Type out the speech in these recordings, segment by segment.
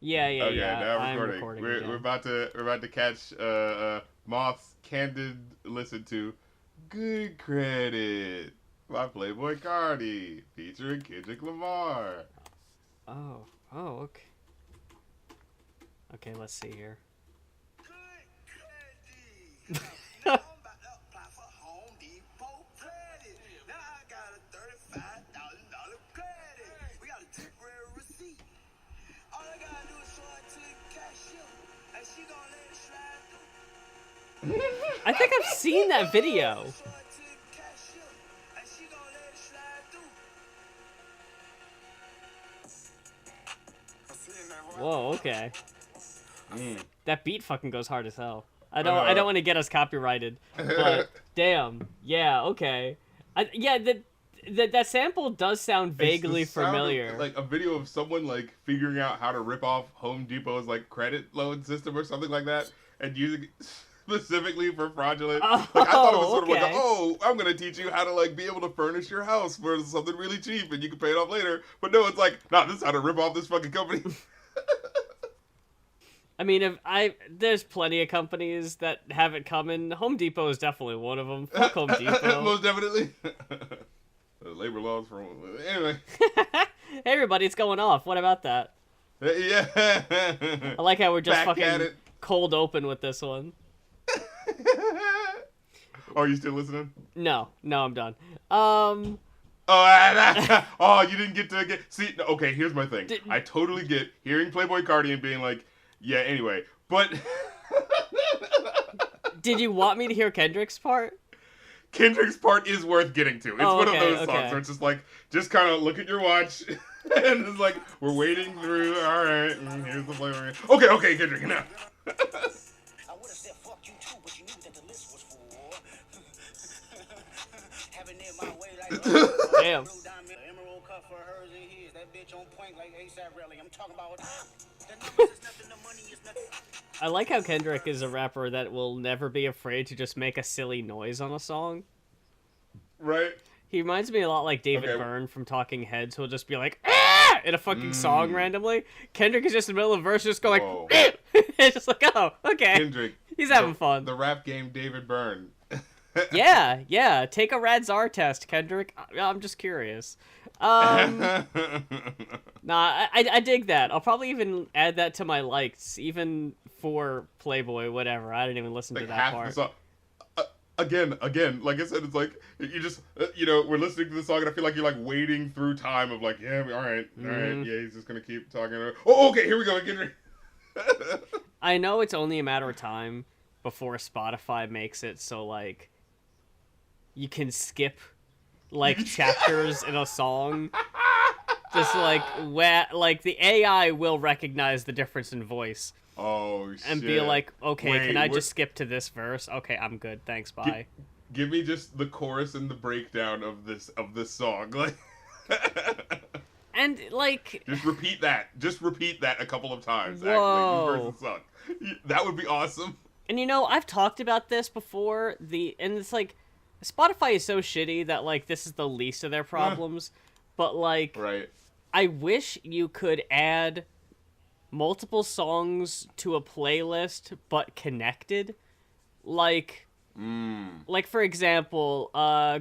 Okay, yeah. now I'm recording. recording We're again. about to catch Moth's candid listen to Good Credit by Playboi Carti featuring Kendrick Lamar. Oh, okay. Okay, let's see here. Good credit. Now I'm about to apply for Home Depot credit. Now I got a $35,000 credit. We got a temporary receipt. All I gotta do is show it to the cashier, and she gonna let it slide through. I think I've seen that video. Show it to the cashier, and she gonna let it slide through. Whoa, okay. That beat fucking goes hard as hell. I Uh-huh. don't want to get us copyrighted, but damn, yeah, okay. That sample does sound It's the vaguely sound of, familiar. like a video of someone like figuring out how to rip off Home Depot's like credit loan system or something like that, and using it specifically for fraudulent. Oh, Like I thought it was sort of like, okay. oh, I'm gonna teach you how to like be able to furnish your house for something really cheap and you can pay it off later. But no, it's like, nah, this is how to rip off this fucking company. I mean, there's plenty of companies that have it coming. Home Depot is definitely one of them. Fuck Home Depot. Most definitely. The labor laws for anyway. Hey everybody, it's going off. What about that? Yeah. I like how we're just Back at fucking it. cold open with this one. Are you still listening? No, I'm done. Oh, you didn't get to get. See, no, okay, here's my thing. I totally get hearing Playboi Carti and being like, yeah, anyway. But Did you want me to hear Kendrick's part? Kendrick's part is worth getting to. It's one of those songs okay. where it's just like, just kind of look at your watch. And it's like, we're waiting through. All right, here's the flavor. Okay, Kendrick, now. I would have said fuck you too, but you knew that the list was for having it my way like Damn. blue diamond, emerald cut for hers and his. That bitch on point like ASAP Rally. I'm talking about the numbers is nothing, the money is nothing. I like how Kendrick is a rapper that will never be afraid to just make a silly noise on a song. Right? He reminds me a lot like David Okay. Byrne from Talking Heads, who'll just be like, ah! In a fucking song randomly. Kendrick is just in the middle of the verse, just going Whoa. like, it's just like, oh, okay. Kendrick. He's having fun. The rap game, David Byrne. Yeah. Take a Radzar test, Kendrick. I'm just curious. Nah, I dig that. I'll probably even add that to my likes, even for Playboy, whatever. I didn't even listen to Like that half part. the song. Again, like I said, it's like you just we're listening to the song and I feel like you're like wading through time of like, yeah, all right, yeah, he's just gonna keep talking. Oh, okay, here we go, Kendrick. I know it's only a matter of time before Spotify makes it so like you can skip like chapters in a song. Just like the AI will recognize the difference in voice Oh shit! and be like, okay, Wait, can I what- just skip to this verse? Okay, I'm good. Thanks. Bye. Give me just the chorus and the breakdown of this song, like. And like, Just repeat that. Just repeat that a couple of times. Whoa. Actually, versus song. That would be awesome. and I've talked about this before. And it's like, Spotify is so shitty that like this is the least of their problems. But like, Right. I wish you could add multiple songs to a playlist, but connected. Like, for example,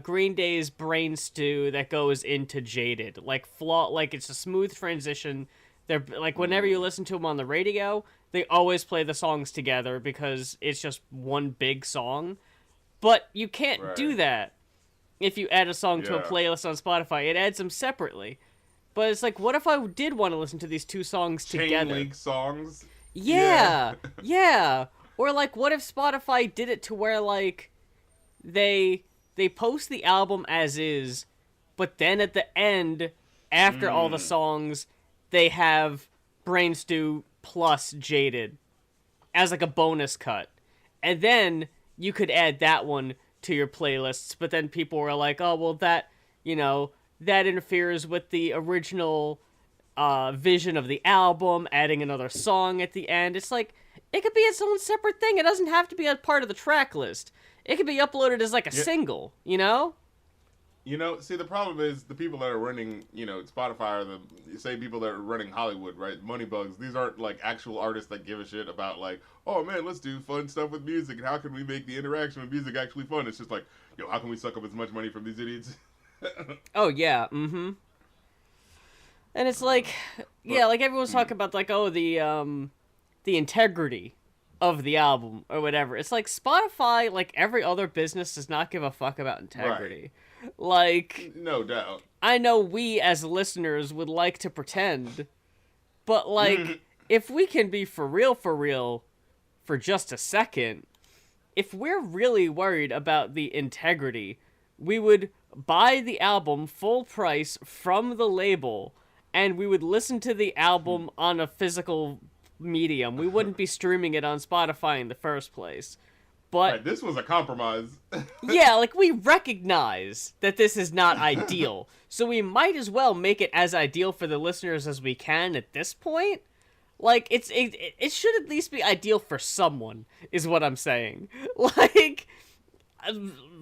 Green Day's Brain Stew that goes into Jaded. Like, it's a smooth transition. They're like, whenever you listen to them on the radio, they always play the songs together because it's just one big song. But you can't do Right. that if you add a song to a Yeah. playlist on Spotify. It adds them separately. But it's like, what if I did want to listen to these two songs Chain together? link songs. Yeah, yeah. Or like, what if Spotify did it to where like they post the album as is, but then at the end, after all the songs, they have Brain Stew plus Jaded as like a bonus cut, and then you could add that one to your playlists. But then people were like, oh well, that that interferes with the original vision of the album, adding another song at the end. It's like, it could be its own separate thing. It doesn't have to be a part of the track list. It could be uploaded as like a single, You know, see, the problem is the people that are running, Spotify are the same people that are running Hollywood, right? Money bugs. These aren't like actual artists that give a shit about like, oh man, let's do fun stuff with music and how can we make the interaction with music actually fun? It's just like, yo, how can we suck up as much money from these idiots? Oh yeah, mm-hmm. And it's like, yeah, like everyone's talking about like, oh, the integrity of the album or whatever. It's like Spotify, like every other business, does not give a fuck about integrity. Right. Like, no doubt. I know we as listeners would like to pretend, but like, if we can be for real for just a second, if we're really worried about the integrity, we would buy the album full price from the label, and we would listen to the album on a physical medium. We wouldn't be streaming it on Spotify in the first place. But right, this was a compromise. Yeah, like we recognize that this is not ideal. So we might as well make it as ideal for the listeners as we can at this point. Like it should at least be ideal for someone, is what I'm saying. Like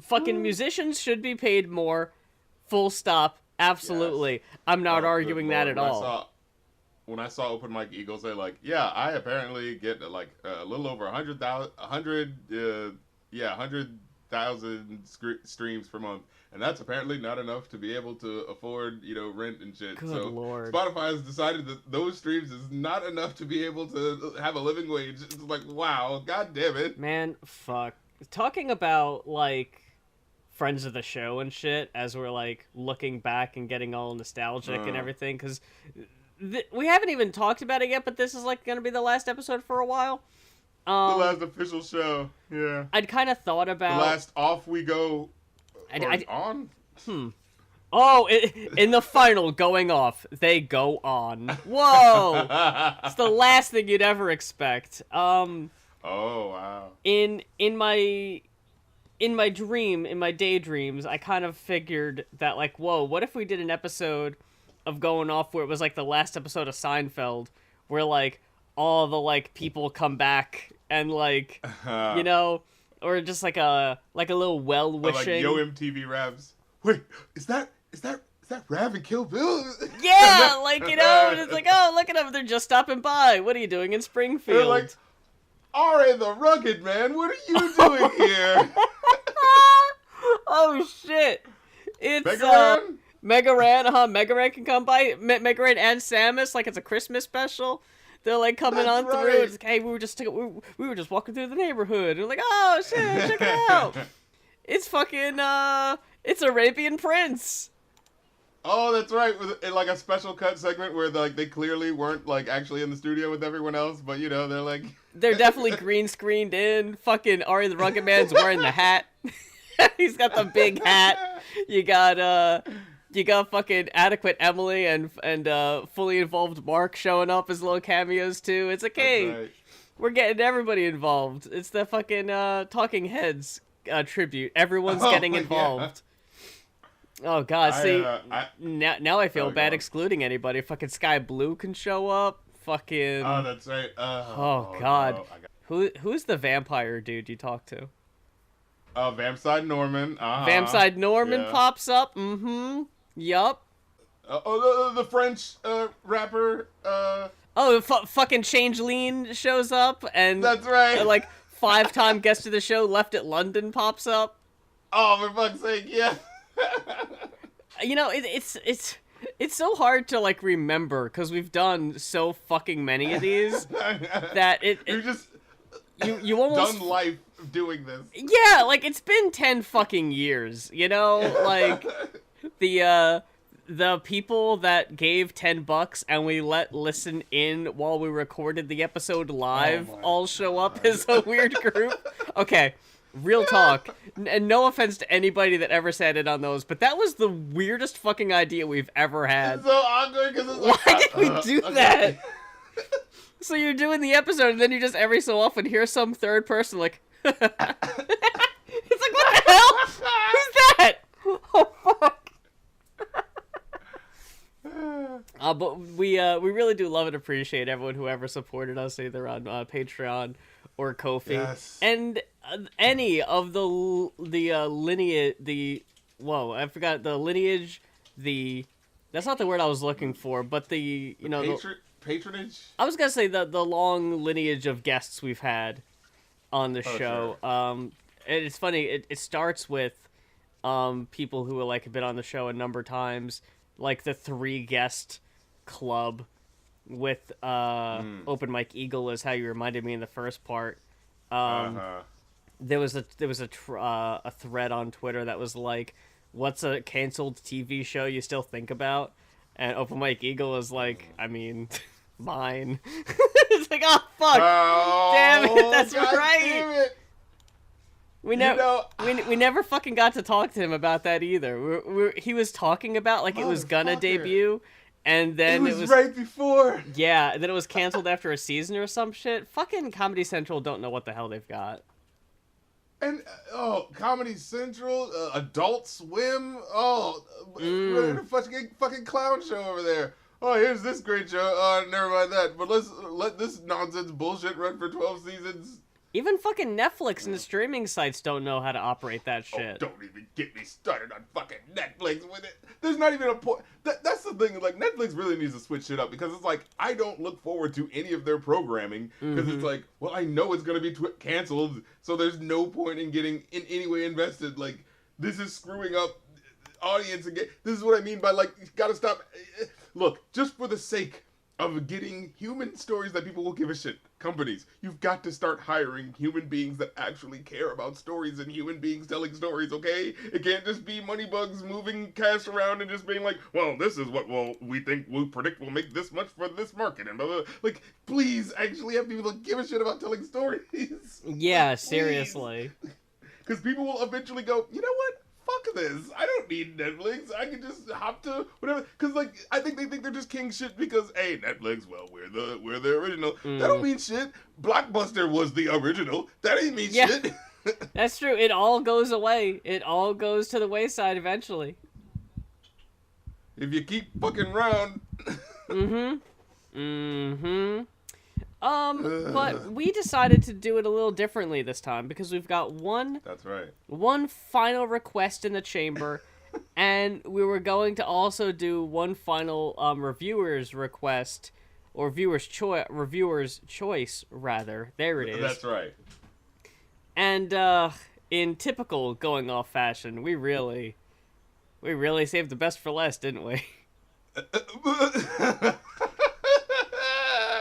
fucking musicians should be paid more. Full stop. Absolutely. Yes. I'm not arguing that at all. When I saw Open Mike Eagle say like, yeah, I apparently get like a little over 100,000 streams per month, and that's apparently not enough to be able to afford, rent and shit. Good so Lord. Spotify has decided that those streams is not enough to be able to have a living wage. It's like, wow, god damn it. Man, fuck. Talking about like friends of the show and shit as we're like looking back and getting all nostalgic and everything, because we haven't even talked about it yet, but this is like gonna be the last episode for a while. The last official show. Yeah, I'd kind of thought about the last off we go on. Oh, in the final going off, they go on. Whoa, it's the last thing you'd ever expect. Oh wow. In my daydreams, I kind of figured that, like, whoa, what if we did an episode of Going Off where it was, like, the last episode of Seinfeld, where, like, all the, like, people come back and, like, or just, like a little well-wishing. Like, Yo MTV Ravs. Wait, is that Rav and Kill Bill? Yeah, like, it's like, oh, look at them, they're just stopping by. What are you doing in Springfield? They're like, R.A. the Rugged Man, what are you doing here? Oh shit! It's Mega Ran? Mega Ran can come by. Mega Ran and Samus, like it's a Christmas special. They're like coming on through. It's like, hey, we were just walking through the neighborhood. And we're like, oh shit, check it out. It's fucking it's Arabian Prince. Oh, that's right. In like a special cut segment where they clearly weren't like actually in the studio with everyone else, but they're like they're definitely green screened in. Fucking Ari the Rugged Man's wearing the hat. He's got the big hat. You got fucking Adequate Emily and Fully Involved Mark showing up as little cameos too. It's okay. Right. We're getting everybody involved. It's the fucking Talking Heads tribute. Everyone's getting involved. Yeah. Oh god, now I feel bad excluding anybody. Fucking Sky Blue can show up. Fucking. Oh, that's right. Oh god. No. Who's the vampire dude you talk to? Vampside Norman. Vampside Norman pops up. Mm-hmm. Yup. The French rapper. Fucking Changeline shows up, and that's right. Like 5-time guest of the show, Left at London pops up. Oh, for fuck's sake, yeah. It's so hard to like remember because we've done so fucking many of these that you almost done life doing this. Yeah, like it's been 10 fucking years, like the people that gave $10 and we let listen in while we recorded the episode live all show up as a weird group. Okay, real talk. And no offense to anybody that ever sat in on those, but that was the weirdest fucking idea we've ever had. It's so awkward because it's like, why did we do that? So you're doing the episode and then you just every so often hear some third person like it's like, what the hell? Who's that? Oh fuck. But we really do love and appreciate everyone who ever supported us either on Patreon or Ko-fi. Yes. And any of the whoa, I forgot the lineage. That's not the word I was looking for, but Patronage. I was gonna say the long lineage of guests we've had on the Oh, show. sure. And it's funny. It starts with people who have been on the show a number of times, like the 3 guest club with Open Mike Eagle is how you reminded me in the first part. There was a thread on Twitter that was like, "What's a canceled TV show you still think about?" And Open Mike Eagle is like, I mean, mine. It's like, oh fuck, damn it, that's God right. Damn it. We never fucking got to talk to him about that either. He was talking about like it was gonna debut, and then it was right before. Yeah, and then it was canceled after a season or some shit. Fucking Comedy Central don't know what the hell they've got. And Comedy Central, Adult Swim, fucking clown show over there. Oh, here's this great show. Oh, never mind that. But let's let this nonsense bullshit run for 12 seasons. Even fucking Netflix and the streaming sites don't know how to operate that shit. Oh, don't even get me started on fucking Netflix with it. There's not even a point. That's the thing. Like, Netflix really needs to switch shit up because it's like, I don't look forward to any of their programming because it's like, well, I know it's going to be canceled, so there's no point in getting in any way invested. Like, this is screwing up audience again. This is what I mean by, like, you gotta stop. Look, just for the sake of getting human stories that people will give a shit, companies, you've got to start hiring human beings that actually care about stories and human beings telling stories, okay? It can't just be money bugs moving cash around and just being like, well, this is what we predict will make this much for this market and blah, blah, blah. Like, please actually have people that give a shit about telling stories. Yeah, like, seriously. Because people will eventually go, you know what? Fuck this. I don't need Netflix. I can just hop to whatever. Because, like, I think they think they're just king shit because, hey, Netflix, well, we're the original. That don't mean shit. Blockbuster was the original. That ain't mean shit. That's true. It all goes away. It all goes to the wayside eventually. If you keep fucking around. But we decided to do it a little differently this time because we've got That's right. one final request in the chamber, and we were going to also do one final reviewer's request, or reviewer's choice rather. There it is. That's right. And in typical going off fashion, we really saved the best for last, didn't we?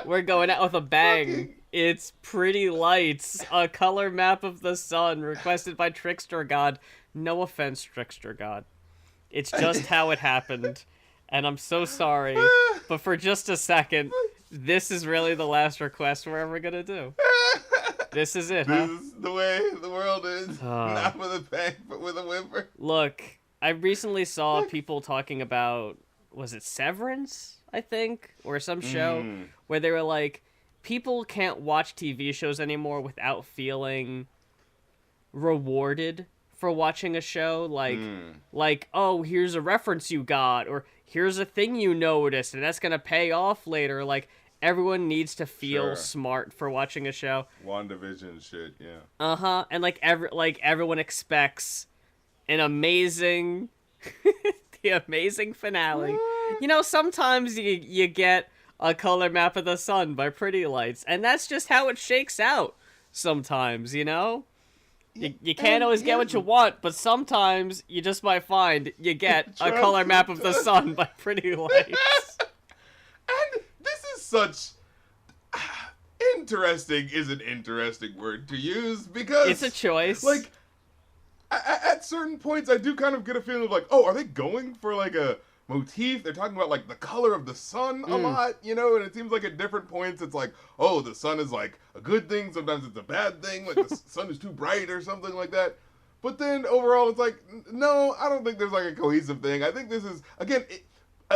We're going out with a bang. It's Pretty Lights, a color map of the sun, requested by Trickster God. No offense, Trickster God. It's just how it happened. And I'm so sorry. But for just a second, this is really the last request we're ever going to do. This is it, huh? This is the way the world is. Not with a bang, but with a whimper. Look, I recently saw people talking about, was it Severance, I think? Or some show where they were like, people can't watch TV shows anymore without feeling rewarded for watching a show. Like, oh, here's a reference you got, or here's a thing you noticed, and that's going to pay off later. Like, everyone needs to feel smart for watching a show. WandaVision shit, yeah. Uh-huh. And everyone expects an amazing the amazing finale. You know, sometimes you get a color map of the sun by Pretty Lights, and that's just how it shakes out sometimes, you know? You can't always get what you want, but sometimes you just might find you get a color map of the sun by Pretty Lights. And this is such... interesting is an interesting word to use, because... It's a choice. Like, at certain points, I do kind of get a feeling of like, oh, are they going for like a motif? They're talking about like the color of the sun a lot, you know? And it seems like at different points, it's like, oh, the sun is like a good thing. Sometimes it's a bad thing. Like the sun is too bright or something like that. But then overall, it's like, no, I don't think there's like a cohesive thing. I think this is, again,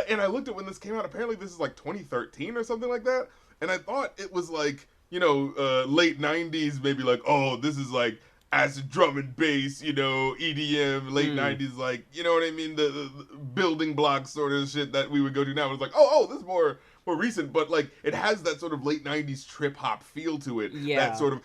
and I looked at when this came out, apparently this is like 2013 or something like that. And I thought it was like, you know, late 90s, maybe like, oh, this is like acid drum and bass, you know, EDM, late 90s, like, you know what I mean? The building blocks sort of shit that we would go to now. It's like, oh, this is more more recent, but like it has that sort of late '90s trip hop feel to it. Yeah. That sort of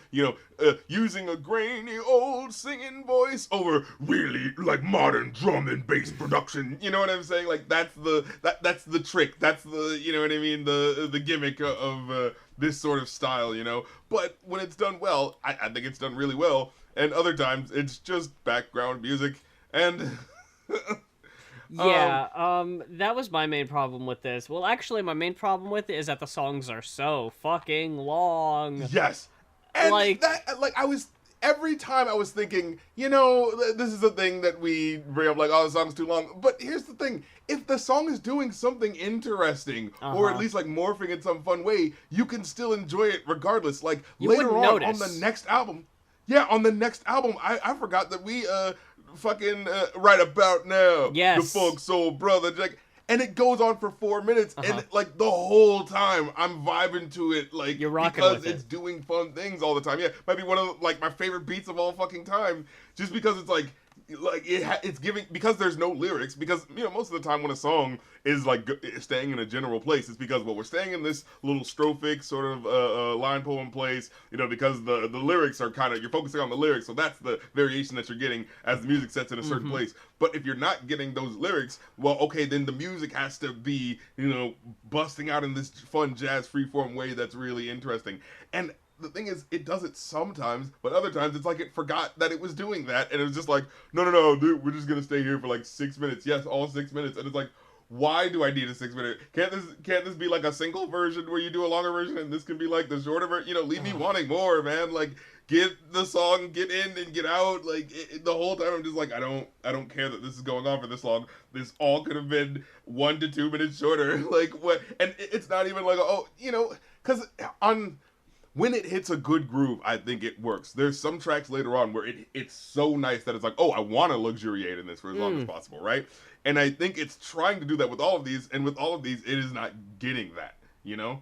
using a grainy old singing voice over really like modern drum and bass production. You know what I'm saying? Like that's the trick. That's the you know what I mean? The gimmick of this sort of style. You know, but when it's done well, I think it's done really well. And other times it's just background music and. Yeah, that was my main problem with this. Well, actually, my main problem with it is that the songs are so fucking long. Yes. And Like- I was, every time I was thinking, you know, this is a thing that we bring up, like, oh, the song's too long. But here's the thing. If the song is doing something interesting, or at least, like, morphing in some fun way, you can still enjoy it regardless. Like, You later wouldn't on notice. the next album. Yeah, on the next album, I forgot that we, fucking right about now. Yes. The funk soul brother. Like, and it goes on for 4 minutes, and like the whole time I'm vibing to it, like You're rocking because with it's it. doing fun things all the time. Yeah, might be one of like my favorite beats of all fucking time, just because it's like it's giving, because there's no lyrics, because you know most of the time when a song is like staying in a general place, it's because well we're staying in this little strophic sort of line poem place, you know, because the lyrics are kind of, you're focusing on the lyrics, so that's the variation that you're getting as the music sets in a certain place. But if you're not getting those lyrics, well okay, then the music has to be, you know, busting out in this fun jazz freeform way that's really interesting. And the thing is, it does it sometimes, but other times it's like it forgot that it was doing that, and it was just like, no, dude, we're just gonna stay here for like 6 minutes. Yes, all 6 minutes, and it's like, why do I need a 6 minute? Can't this be like a single version where you do a longer version, and this can be like the shorter version? You know, leave me wanting more, man. Like, get the song, get in and get out. Like the whole time, I'm just like, I don't care that this is going on for this long. This all could have been 1 to 2 minutes shorter. Like what? And it's not even like, oh, you know, because when it hits a good groove, I think it works. There's some tracks later on where it's so nice that it's like, oh, I want to luxuriate in this for as long as possible, right? And I think it's trying to do that with all of these, and with all of these, it is not getting that, you know?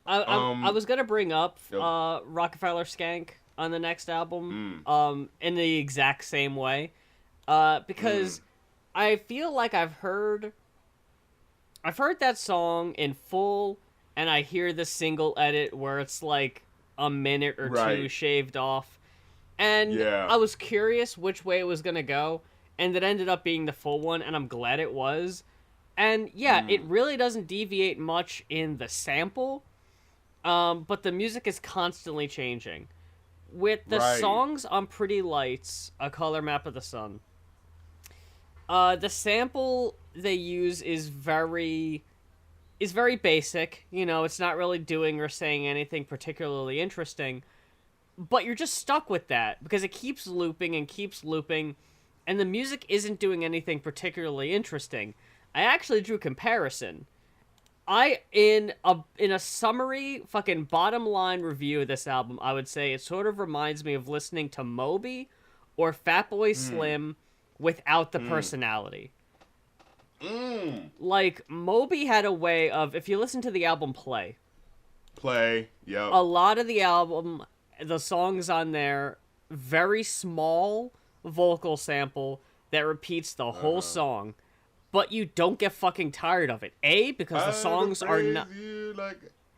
I was gonna bring up Yep. Rockefeller Skank on the next album, in the exact same way, because I feel like I've heard that song in full, and I hear the single edit where it's like a minute or two Right. shaved off, and Yeah. I was curious which way it was gonna go, and it ended up being the full one, and I'm glad it was. And yeah, it really doesn't deviate much in the sample, but the music is constantly changing. With the Right. songs on Pretty Lights, A Color Map of the Sun, the sample they use is very basic. You know, it's not really doing or saying anything particularly interesting, but you're just stuck with that because it keeps looping and keeps looping, and the music isn't doing anything particularly interesting. I actually drew comparison. In a summary fucking bottom line review of this album, I would say it sort of reminds me of listening to Moby or Fatboy Slim without the personality. Like, Moby had a way of, if you listen to the album Play, Yep. a lot of the album, the songs on there, very small vocal sample that repeats the whole song, but you don't get fucking tired of it. A, because the songs are not...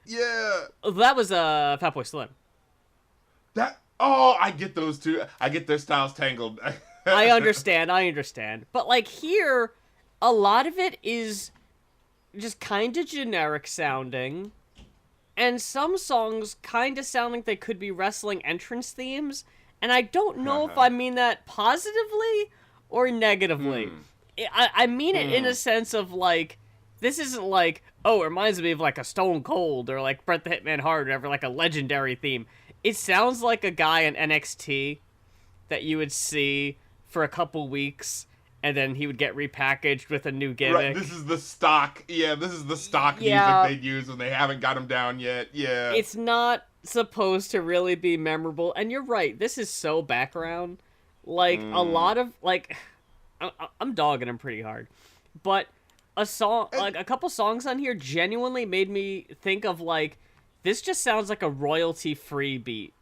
Yeah. That was Fatboy Slim. I get those two. I get their styles tangled. I understand. But, like, here, a lot of it is just kind of generic sounding, and some songs kind of sound like they could be wrestling entrance themes, and I don't know if I mean that positively or negatively. I mean it in a sense of, like, this isn't like, oh, it reminds me of, like, a Stone Cold or, like, Bret the Hitman Hart or whatever, like a legendary theme. It sounds like a guy in NXT that you would see for a couple weeks, and then he would get repackaged with a new gimmick. Right, this is the stock. Yeah, this is the stock Yeah. music they'd use when they haven't got him down yet. Yeah. It's not supposed to really be memorable, and you're right, this is so background. Like, a lot of, like, I'm dogging him pretty hard, but a song, like, a couple songs on here genuinely made me think of, like, this just sounds like a royalty-free beat.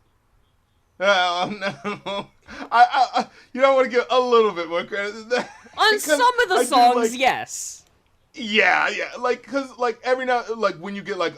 Oh, no. I you know, I want to give a little bit more credit than that. On Because some of the I do songs, like- yes. Yeah, like, cause like every now, like when you get like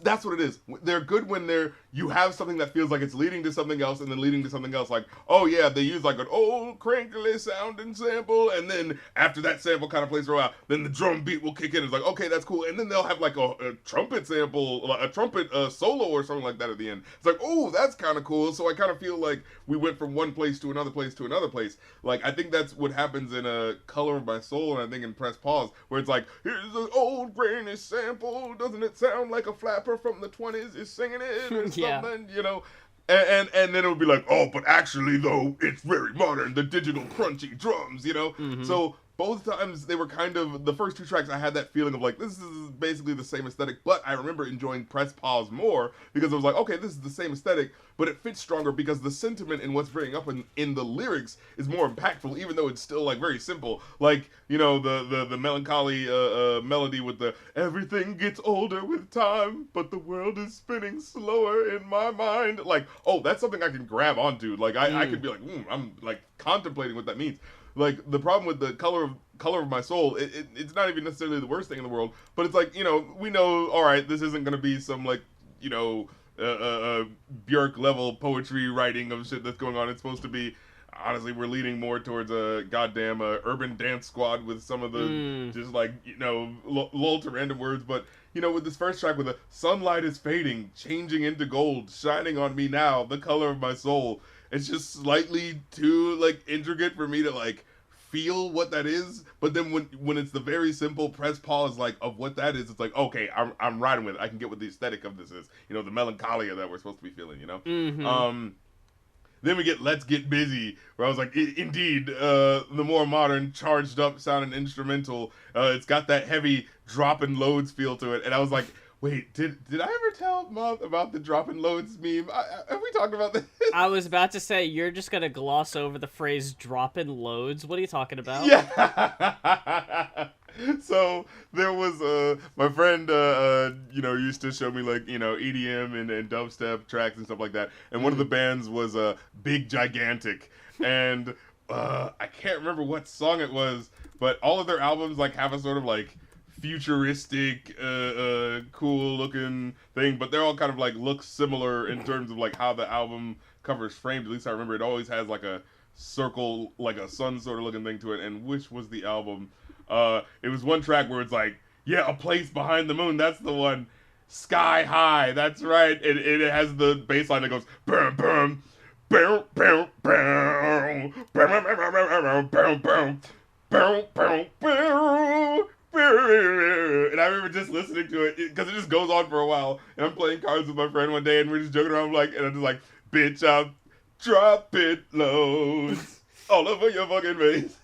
that's what it is. They're good when you have something that feels like it's leading to something else and then leading to something else. Like, oh yeah, they use like an old crinkly sounding sample, and then after that sample kind of plays for a while, then the drum beat will kick in. It's like, okay, that's cool, and then they'll have like a trumpet sample, like a trumpet solo or something like that at the end. It's like, oh, that's kind of cool. So I kind of feel like we went from one place to another place to another place. Like I think that's what happens in a Color of My Soul, and I think in Press Pause, where it's like, here's an old grainy sample. Doesn't it sound like a flapper from the 20s is singing it or Yeah. something? You know. And then it would be like, oh, but actually though, it's very modern. The digital crunchy drums, you know. Mm-hmm. So both times they were kind of the first two tracks. I had that feeling of like this is basically the same aesthetic, but I remember enjoying Press Pause more because I was like, okay, this is the same aesthetic, but it fits stronger because the sentiment and what's bringing up in the lyrics is more impactful, even though it's still like very simple. Like, you know, the melancholy melody with the everything gets older with time, but the world is spinning slower in my mind. Like, oh, that's something I can grab onto. Like I could be like, I'm like contemplating what that means. Like the problem with the color of my soul, it's not even necessarily the worst thing in the world, but it's like, you know, we know, all right, this isn't gonna be some like, you know, Björk level poetry writing of shit that's going on. It's supposed to be, honestly, we're leaning more towards a goddamn urban dance squad with some of the just like, you know, lull to random words. But you know, with this first track, with the sunlight is fading, changing into gold, shining on me now, the color of my soul. It's just slightly too like intricate for me to like feel what that is. But then when it's the very simple press pause like of what that is, it's like, okay, I'm riding with it. I can get what the aesthetic of this is. You know, the melancholia that we're supposed to be feeling. You know. Mm-hmm. Then we get Let's Get Busy, where I was like, indeed, the more modern, charged up sounding instrumental. It's got that heavy dropping loads feel to it. And I was like, wait, did I ever tell Moth about the dropping loads meme? Have we talked about this? I was about to say, you're just gonna gloss over the phrase dropping loads. What are you talking about? Yeah. So there was my friend you know, used to show me like, you know, EDM and dubstep tracks and stuff like that, and one of the bands was Big Gigantic, and I can't remember what song it was, but all of their albums like have a sort of like futuristic cool looking thing, but they're all kind of like look similar in terms of like how the album cover is framed. At least I remember it always has like a circle, like a sun sort of looking thing to it. And which was the album? It was one track where it's like, yeah, A Place Behind the Moon, that's the one. Sky High, that's right. It has the bass line that goes bum bum bum bum bum bum bum bum bum bum. And I remember just listening to it because it just goes on for a while. And I'm playing cards with my friend one day, and we're just joking around, like, and I'm just like, "Bitch, I'm dropping loads all over your fucking face."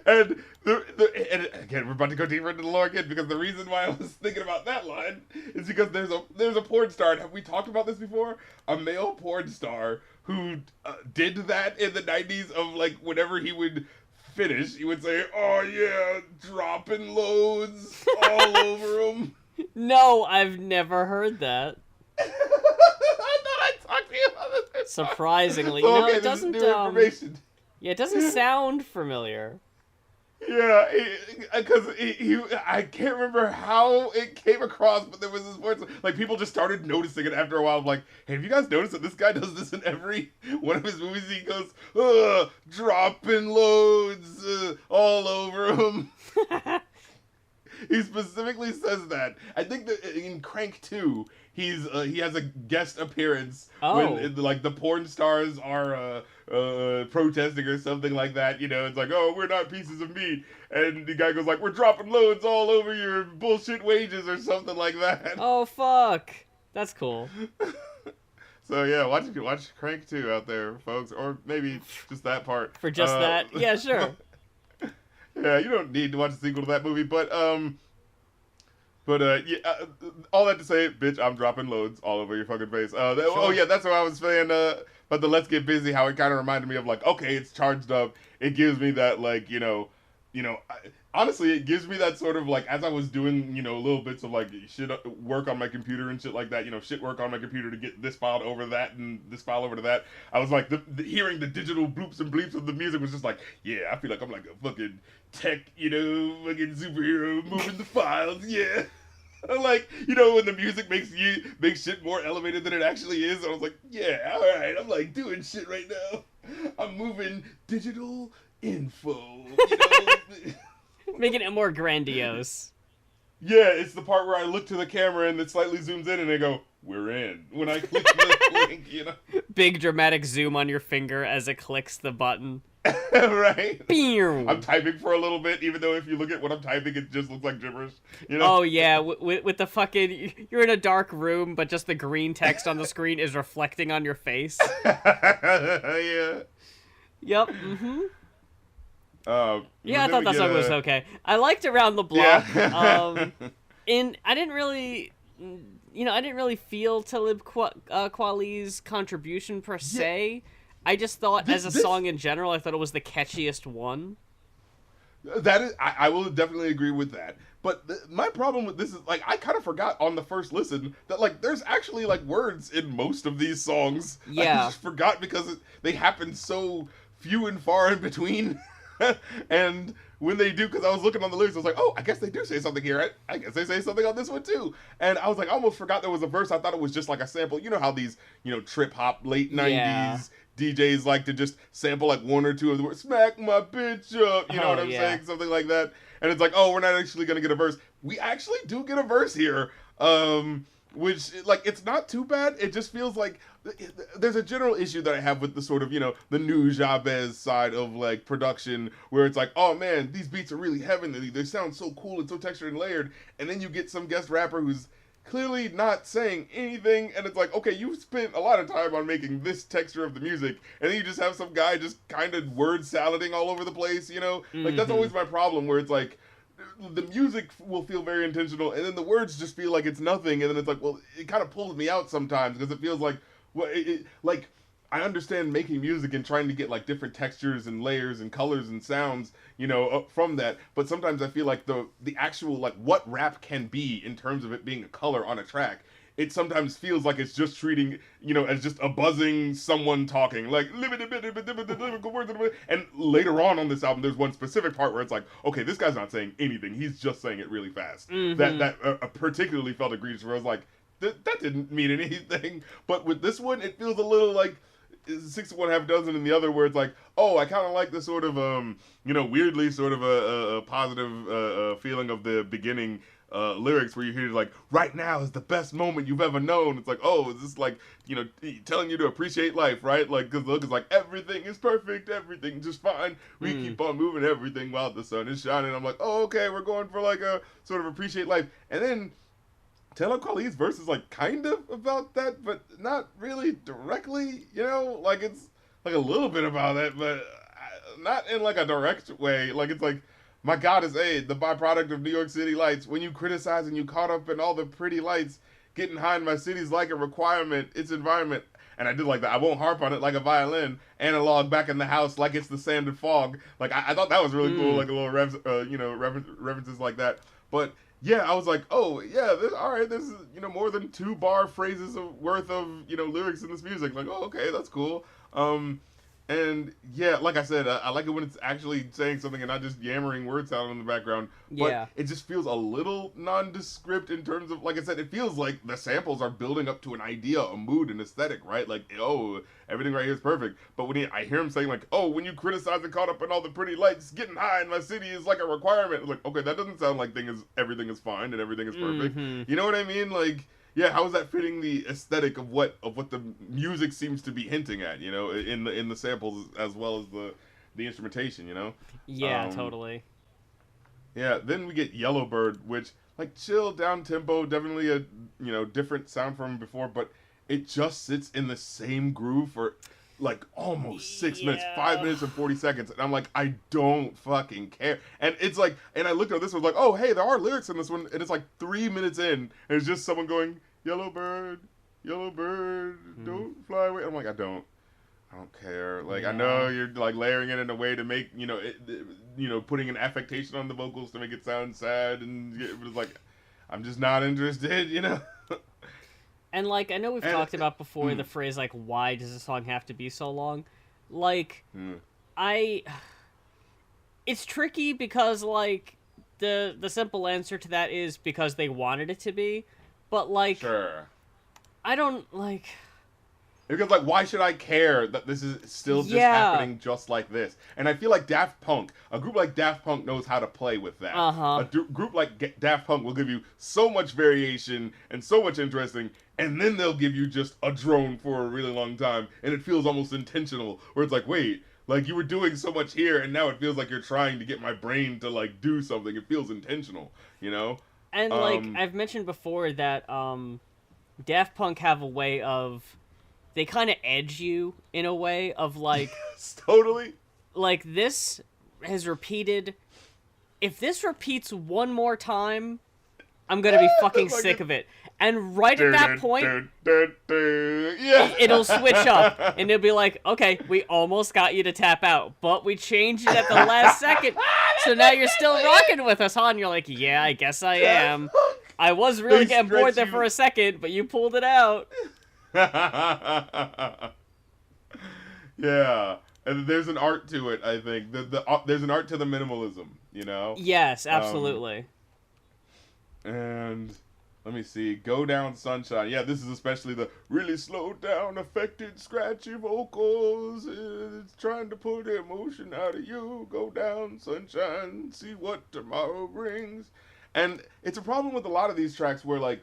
And and again, we're about to go deeper into the lore again, because the reason why I was thinking about that line is because there's a porn star. And have we talked about this before? A male porn star who did that in the 90s of like whenever he would finish, he would say, "Oh yeah, dropping loads all over him." No, I've never heard that. I thought I talked to you about this. Surprisingly, So, no, okay, it this is doesn't. new information. Yeah, it doesn't sound familiar. Yeah, because I can't remember how it came across, but there was this voice, like people just started noticing it after a while. I'm like, hey, have you guys noticed that this guy does this in every one of his movies? He goes, dropping loads all over him. He specifically says that. I think that in Crank 2, he has a guest appearance when like the porn stars are protesting or something like that. You know, it's like, oh, we're not pieces of meat, and the guy goes like, we're dropping loads all over your bullshit wages or something like that. Oh fuck, that's cool. So yeah, watch Crank 2 out there, folks, or maybe just that part. For just that, yeah, sure. Yeah, you don't need to watch a sequel to that movie, but yeah, all that to say, bitch, I'm dropping loads all over your fucking face. Sure. Oh yeah, that's what I was saying about the Let's Get Busy, how it kind of reminded me of like, okay, it's charged up. It gives me that like, honestly, it gives me that sort of like, as I was doing, little bits of like shit work on my computer and shit like that, shit work on my computer to get this file over that and this file over to that. I was like, hearing the digital bloops and bleeps of the music was just like, yeah, I feel like I'm like a fucking tech, fucking superhero moving the files, yeah. Like, when the music makes shit more elevated than it actually is. I was like, yeah, all right, I'm like doing shit right now. I'm moving digital info, Making it more grandiose. Yeah, it's the part where I look to the camera and it slightly zooms in and they go, we're in. When I click the link, Big dramatic zoom on your finger as it clicks the button. Right? Pew! I'm typing for a little bit, even though if you look at what I'm typing, it just looks like gibberish. Oh, yeah, with the fucking... You're in a dark room, but just the green text on the screen is reflecting on your face. Yeah. Yep, mm-hmm. Yeah, I thought that song was okay. I liked Around the Block. Yeah. And I didn't really... I didn't really feel Talib Kweli's contribution per se. I just thought, as a song in general, I thought it was the catchiest one. That is, I will definitely agree with that. But my problem with this is, like, I kind of forgot on the first listen that, like, there's actually, like, words in most of these songs. Yeah. I just forgot because they happen so few and far in between. And when they do, because I was looking on the lyrics, I was like, oh, I guess they do say something here. I guess they say something on this one, too. And I was like, I almost forgot there was a verse. I thought it was just, like, a sample. You know how these, trip-hop, late 90s DJs like to just sample, like, one or two of the words. Smack my bitch up. You know what I'm saying? Something like that. And it's like, oh, we're not actually going to get a verse. We actually do get a verse here. Which, like, it's not too bad. It just feels like there's a general issue that I have with the sort of, the new Jabez side of, like, production, where it's like, oh, man, these beats are really heavenly. They sound so cool and so textured and layered. And then you get some guest rapper who's clearly not saying anything, and it's like, okay, you spent a lot of time on making this texture of the music, and then you just have some guy just kind of word salading all over the place, Like, that's always my problem, where it's like, the music will feel very intentional, and then the words just feel like it's nothing, and then it's like, well, it kind of pulls me out sometimes, because it feels like, well, like, I understand making music and trying to get, like, different textures and layers and colors and sounds, from that, but sometimes I feel like the actual, like, what rap can be in terms of it being a color on a track, it sometimes feels like it's just treating, as just a buzzing someone talking, like, and later on this album, there's one specific part where it's like, okay, this guy's not saying anything, he's just saying it really fast. That particularly felt egregious, where I was like, that didn't mean anything, but with this one, it feels a little like 6 of one half dozen in the other, where it's like, oh, I kind of like the sort of weirdly sort of a positive feeling of the beginning lyrics, where you hear like, right now is the best moment you've ever known. It's like, oh, is this like, telling you to appreciate life, right? Like, because look, it's like, everything is perfect, everything just fine, we keep on moving everything while the sun is shining. I'm like, oh, okay, we're going for like a sort of appreciate life. And then Talib Kweli's verse is like kind of about that, but not really directly, like it's like a little bit about that, but not in like a direct way. Like, it's like, my God is the byproduct of New York City lights. When you criticize and you caught up in all the pretty lights, getting high in my city's like a requirement, its environment. And I did like that. I won't harp on it like a violin. Analog back in the house like it's the sand and fog. Like, I thought that was really cool, like a little references like that. But yeah, I was like, oh, yeah, all right, this is, more than 2 bar phrases worth of, lyrics in this music. Like, oh, okay, that's cool. And yeah, like I said, I like it when it's actually saying something and not just yammering word salad in the background. But it just feels a little nondescript in terms of, like I said, it feels like the samples are building up to an idea, a mood, an aesthetic, right? Like, oh, everything right here is perfect. But when I hear him saying like, oh, when you criticize and caught up in all the pretty lights, getting high in my city is like a requirement. Like, okay, that doesn't sound like everything is fine and everything is perfect. You know what I mean? Like, yeah, how is that fitting the aesthetic of what the music seems to be hinting at, in the samples as well as the instrumentation, Yeah, totally. Yeah, then we get Yellowbird, which, like, chill, down tempo, definitely a different sound from before, but it just sits in the same groove for like almost 6 minutes, 5 minutes and 40 seconds, and I'm like, I don't fucking care. And it's like, and I looked at this, was like, oh, hey, there are lyrics in this one, and it's like 3 minutes in, and it's just someone going, Yellowbird, Yellowbird, don't fly away. I'm like, I don't I don't care. Like, I Yeah. know you're like layering it in a way to make putting an affectation on the vocals to make it sound sad, and it was like, I'm just not interested. And like I know we've And talked about before the mm, phrase like why does a song have to be so long? Like mm, I it's tricky because like the simple answer to that is because they wanted it to be. But like sure. I don't like Because, like, why should I care that this is still just yeah. happening just like this? And I feel like a group like Daft Punk knows how to play with that. Uh-huh. Group like Daft Punk will give you so much variation and so much interesting, and then they'll give you just a drone for a really long time, and it feels almost intentional, where it's like, wait, like, you were doing so much here, and now it feels like you're trying to get my brain to, like, do something. It feels intentional, you know? And like I've mentioned before that Daft Punk have a way of they kind of edge you in a way of like Totally. like this has repeated if this repeats one more time I'm gonna be fucking Like sick it- of it, and right at that point yeah, it'll switch up and it'll be like, okay, we almost got you to tap out but we changed it at the last second, so now you're still rocking with us, huh? And you're like, yeah, I guess I am. I was really They getting bored stretch there you. for a second, but you pulled it out. Yeah, and there's an art to it. I think there's an art to the minimalism, Yes, absolutely. And let me see, Go Down Sunshine. Yeah, this is especially the really slowed down, affected, scratchy vocals. It's trying to pull the emotion out of you. Go down, sunshine. See what tomorrow brings. And it's a problem with a lot of these tracks where like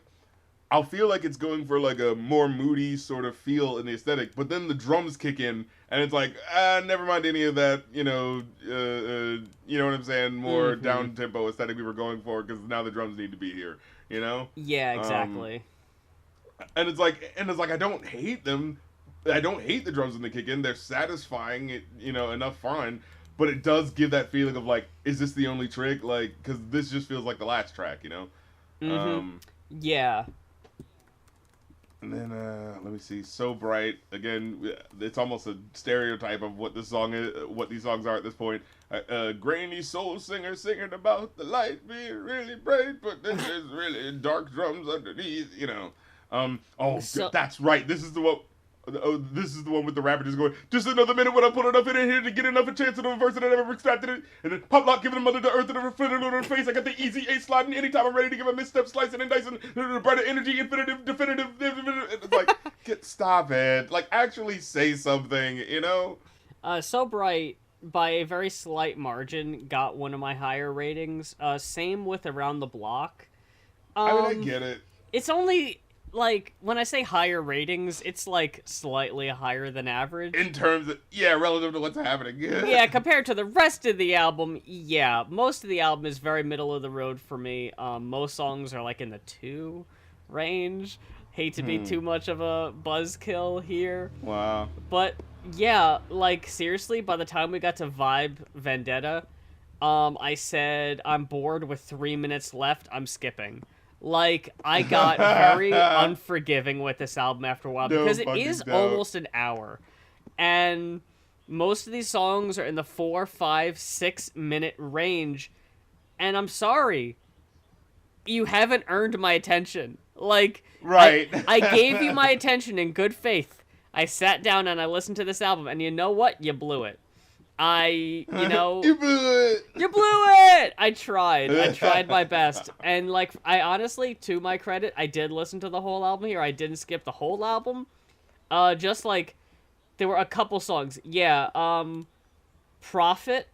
I'll feel like it's going for like a more moody sort of feel in the aesthetic, but then the drums kick in, and it's like, never mind any of that, you know what I'm saying, more down tempo aesthetic we were going for, because now the drums need to be here, Yeah, exactly. And it's like, I don't hate them, I don't hate the drums when they kick in, they're satisfying, enough fine, but it does give that feeling of like, is this the only trick, like, because this just feels like the last track, Yeah. And then, let me see, So Bright, again, it's almost a stereotype of what this song is, what these songs are at this point. Grainy soul singer singing about the light being really bright, but then there's really dark drums underneath, So- that's right, this is the one. Oh, this is the one with the rapper just going, just another minute when I put enough in here to get enough a chance of the verse and I never extracted it. And then Pop Lock giving the mother the earth and the refrigerator in her face. I got the easy ace sliding anytime I'm ready to give a misstep, slicing and dicing. The brighter energy, infinitive, definitive. It's like, stop it. Like, actually say something, So Bright, by a very slight margin, got one of my higher ratings. Same with Around the Block. I mean, I get it. It's only, like, when I say higher ratings, it's, like, slightly higher than average. In terms of, relative to what's happening. Yeah, compared to the rest of the album, yeah. Most of the album is very middle of the road for me. Most songs are, like, in the 2 range. Hate to be too much of a buzzkill here. Wow. But, yeah, like, seriously, by the time we got to Vibe Vendetta, I said, I'm bored with 3 minutes left, I'm skipping. Like, I got very unforgiving with this album after a while, because it is almost an hour. And most of these songs are in the 4, 5, 6 minute range. And I'm sorry, you haven't earned my attention. Like, right. I gave you my attention in good faith. I sat down and I listened to this album, and you know what? You blew it. You You blew it. You blew it! I tried my best. And, like, I honestly, to my credit, I did listen to the whole album here. I didn't skip the whole album. Just, like, there were a couple songs. Yeah, Prophet.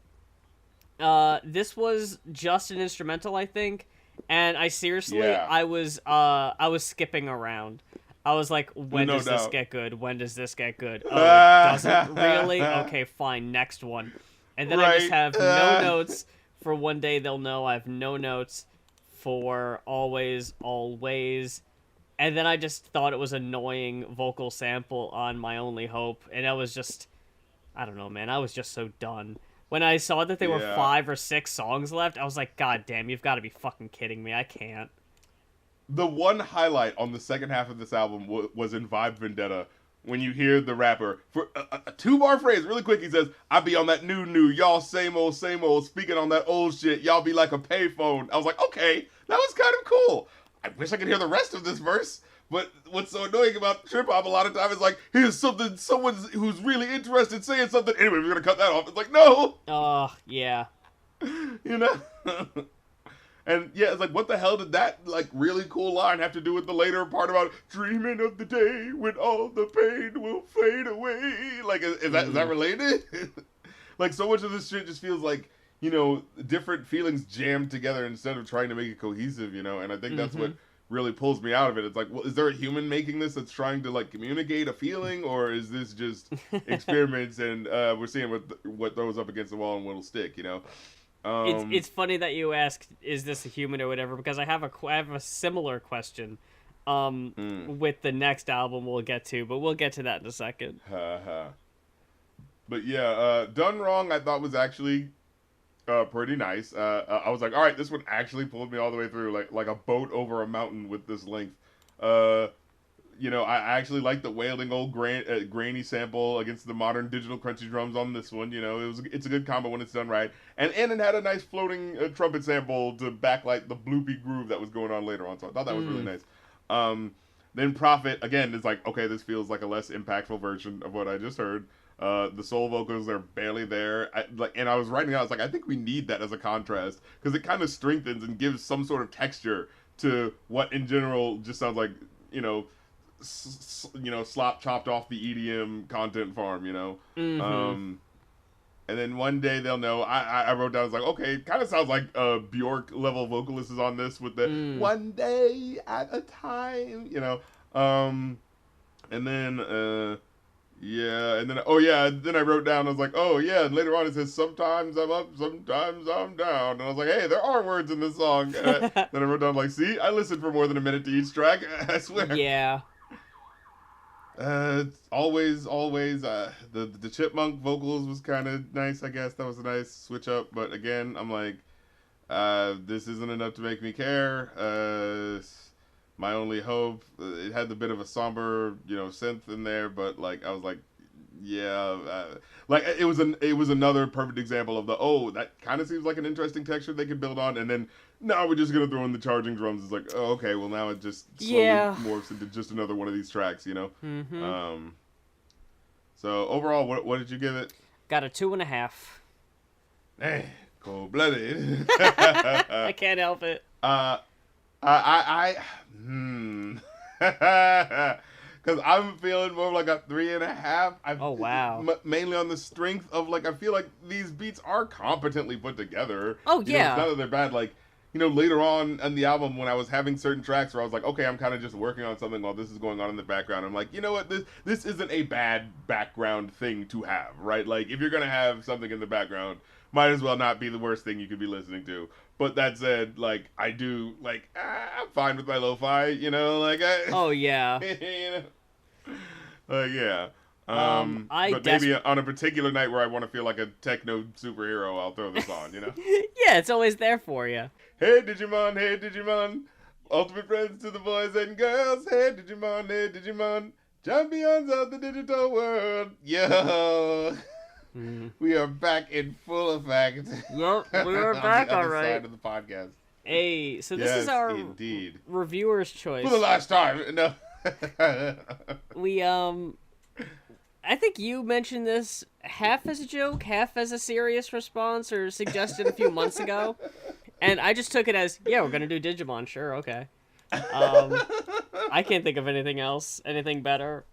This was just an instrumental, I think. And I seriously, I was skipping around. I was like, when does this get good? When does this get good? Oh, it doesn't really? Okay, fine, next one. And then I just have no notes for One Day They'll Know. I have no notes for Always, Always. And then I just thought it was annoying vocal sample on My Only Hope. And I was just, I don't know, man. I was just so done. When I saw that there were 5 or 6 songs left, I was like, God damn, you've got to be fucking kidding me. I can't. The one highlight on the second half of this album was in Vibe Vendetta, when you hear the rapper for a 2-bar phrase, really quick. He says, "I be on that new, y'all same old, speaking on that old shit. Y'all be like a payphone." I was like, okay, that was kind of cool. I wish I could hear the rest of this verse. But what's so annoying about trip hop a lot of times is like, here's someone who's really interested saying something. Anyway, we're gonna cut that off. It's like, no. Oh, yeah. You know. And yeah, it's like, what the hell did that like really cool line have to do with the later part about dreaming of the day when all the pain will fade away? Like, is that related? Like, so much of this shit just feels like, you know, different feelings jammed together instead of trying to make it cohesive, you know? And I think that's what really pulls me out of it. It's like, well, is there a human making this that's trying to like communicate a feeling, or is this just experiments and we're seeing what throws up against the wall and what'll stick, you know? It's funny that you asked, is this a human or whatever, because I have a similar question with the next album we'll get to, but we'll get to that in a second. But yeah, Done Wrong I thought was actually pretty nice. I was like, all right, this one actually pulled me all the way through, like a boat over a mountain with this length. You know, I actually like the wailing old grainy sample against the modern digital crunchy drums on this one. You know, it's a good combo when it's done right. And it had a nice floating trumpet sample to backlight the bloopy groove that was going on later on. So I thought that was really nice. Then Prophet, again, is like, okay, this feels like a less impactful version of what I just heard. The soul vocals are barely there. And I was writing out, I was like, I think we need that as a contrast, because it kind of strengthens and gives some sort of texture to what in general just sounds like, you know, slop chopped off the EDM content farm, you know. And then one day they'll know. I wrote down, I was like, okay, it kind of sounds like Bjork level vocalist is on this with the one day at a time, you know. And then then I wrote down, I was like, oh yeah, and later on it says, sometimes I'm up, sometimes I'm down. And I was like, hey, there are words in this song. Then I wrote down, like, see, I listened for more than a minute to each track, I swear. Yeah. Always, the chipmunk vocals was kind of nice, I guess. That was a nice switch up, but again, I'm like, this isn't enough to make me care. My only hope, it had the bit of a somber, you know, synth in there, but like, I was like, yeah, like it was another perfect example of that kind of seems like an interesting texture they could build on, and then now we're just gonna throw in the charging drums. It's like, oh, okay, well now it just slowly morphs into just another one of these tracks, you know. So overall, what did you give it? Got a 2.5. Hey, cold-blooded. I can't help it. Because I'm feeling more like a 3.5. Oh, wow. Mainly on the strength of, like, I feel like these beats are competently put together. Oh, you yeah. know, it's not that they're bad. Like, you know, later on in the album, when I was having certain tracks where I was like, okay, I'm kind of just working on something while this is going on in the background. I'm like, you know what? This isn't a bad background thing to have, right? Like, if you're going to have something in the background, might as well not be the worst thing you could be listening to. But that said, like, I do, like, I'm fine with my lo-fi, you know, like, oh, yeah. You know? Yeah. But maybe on a particular night where I want to feel like a techno superhero, I'll throw this on, you know? Yeah, it's always there for you. Hey, Digimon, ultimate friends to the boys and girls. Hey, Digimon, champions of the digital world. Yo! We are back in full effect. Yep, we are back, on the all other right. side of the podcast. Hey, so this is our reviewer's choice. For the last time. No. We, I think you mentioned this half as a joke, half as a serious response, or suggested a few months ago. And I just took it as, yeah, we're going to do Digimon, sure, okay. I can't think of anything else, anything better.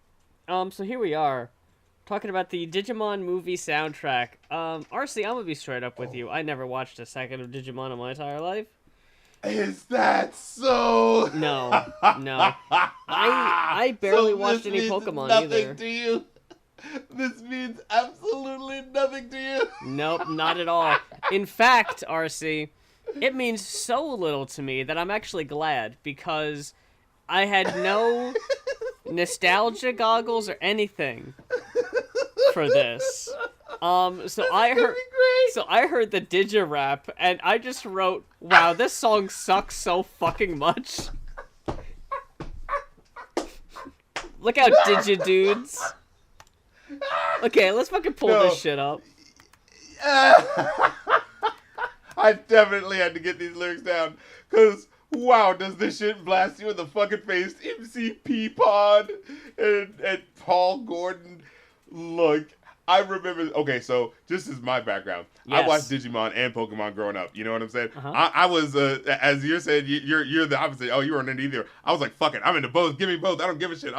So here we are. Talking about the Digimon movie soundtrack. RC, I'm gonna be straight up with you. I never watched a second of Digimon in my entire life. Is that so? No. I barely watched any Pokemon either. Nothing to you? This means absolutely nothing to you? Nope, not at all. In fact, RC, it means so little to me that I'm actually glad, because I had no nostalgia goggles or anything for this. So I heard the Digi-Rap, and I just wrote, wow, this song sucks so fucking much. Look out, Digidudes. Okay, let's fucking pull No. this shit up. I definitely had to get these lyrics down because wow, does this shit blast you in the fucking face? MCP Pod and Paul Gordon. Look, I remember. Okay, so just as my background, I Yes. watched Digimon and Pokemon growing up. You know what I'm saying? Uh-huh. I was as you're saying, you're the opposite. Oh, you weren't into either. I was like, fuck it, I'm into both. Give me both. I don't give a shit.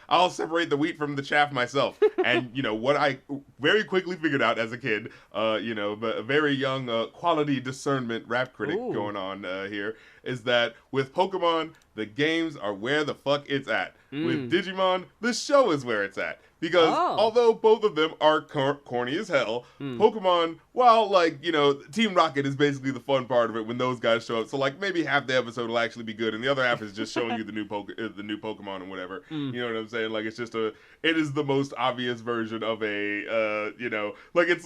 I'll separate the wheat from the chaff myself. And you know what I very quickly figured out as a kid, you know, but a very young quality discernment rap critic Ooh. going on here, is that with Pokemon, the games are where the fuck it's at. With Digimon, the show is where it's at. Because although both of them are corny as hell, Pokemon, well, like, you know, Team Rocket is basically the fun part of it when those guys show up. So, like, maybe half the episode will actually be good, and the other half is just showing you the new Pokemon and whatever. You know what I'm saying? Like, it's just it is the most obvious version of a, you know, like, it's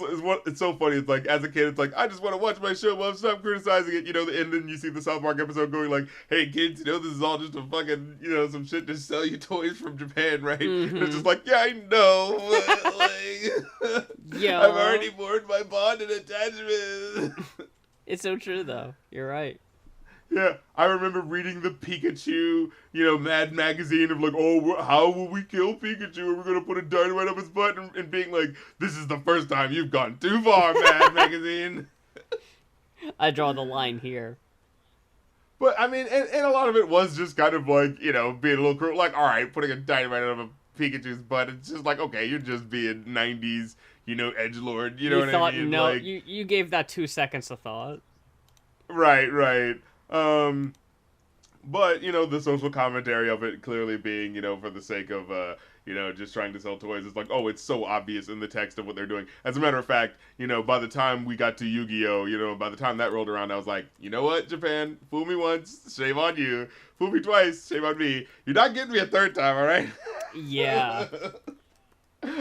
so funny. It's like, as a kid, it's like, I just want to watch my show, well, stop criticizing it, you know, and then you see the South Park episode going like, hey, kids, you know, this is all just a fucking, you know, some shit to sell you toys from Japan, right? And it's just like, yeah, I know, but, like, Yo. I've already mourned my bond and attachment. It's so true, though. You're right. Yeah, I remember reading the Pikachu, you know, Mad magazine of like, oh, how will we kill Pikachu? Are we going to put a dynamite up his butt? And being like, this is the first time you've gone too far, Mad magazine. I draw the line here. But, I mean, and a lot of it was just kind of like, you know, being a little cruel. Like, all right, putting a dynamite up a Pikachu's butt. It's just like, okay, you're just being 90s, you know, edgelord. You know what I mean? No, like, you gave that 2 seconds of thought. Right. But, you know, the social commentary of it clearly being, you know, for the sake of, you know, just trying to sell toys. It's like, oh, it's so obvious in the text of what they're doing. As a matter of fact, you know, by the time we got to Yu-Gi-Oh!, you know, by the time that rolled around, I was like, you know what, Japan? Fool me once, shame on you. Fool me twice, shame on me. You're not getting me a third time, all right? Yeah.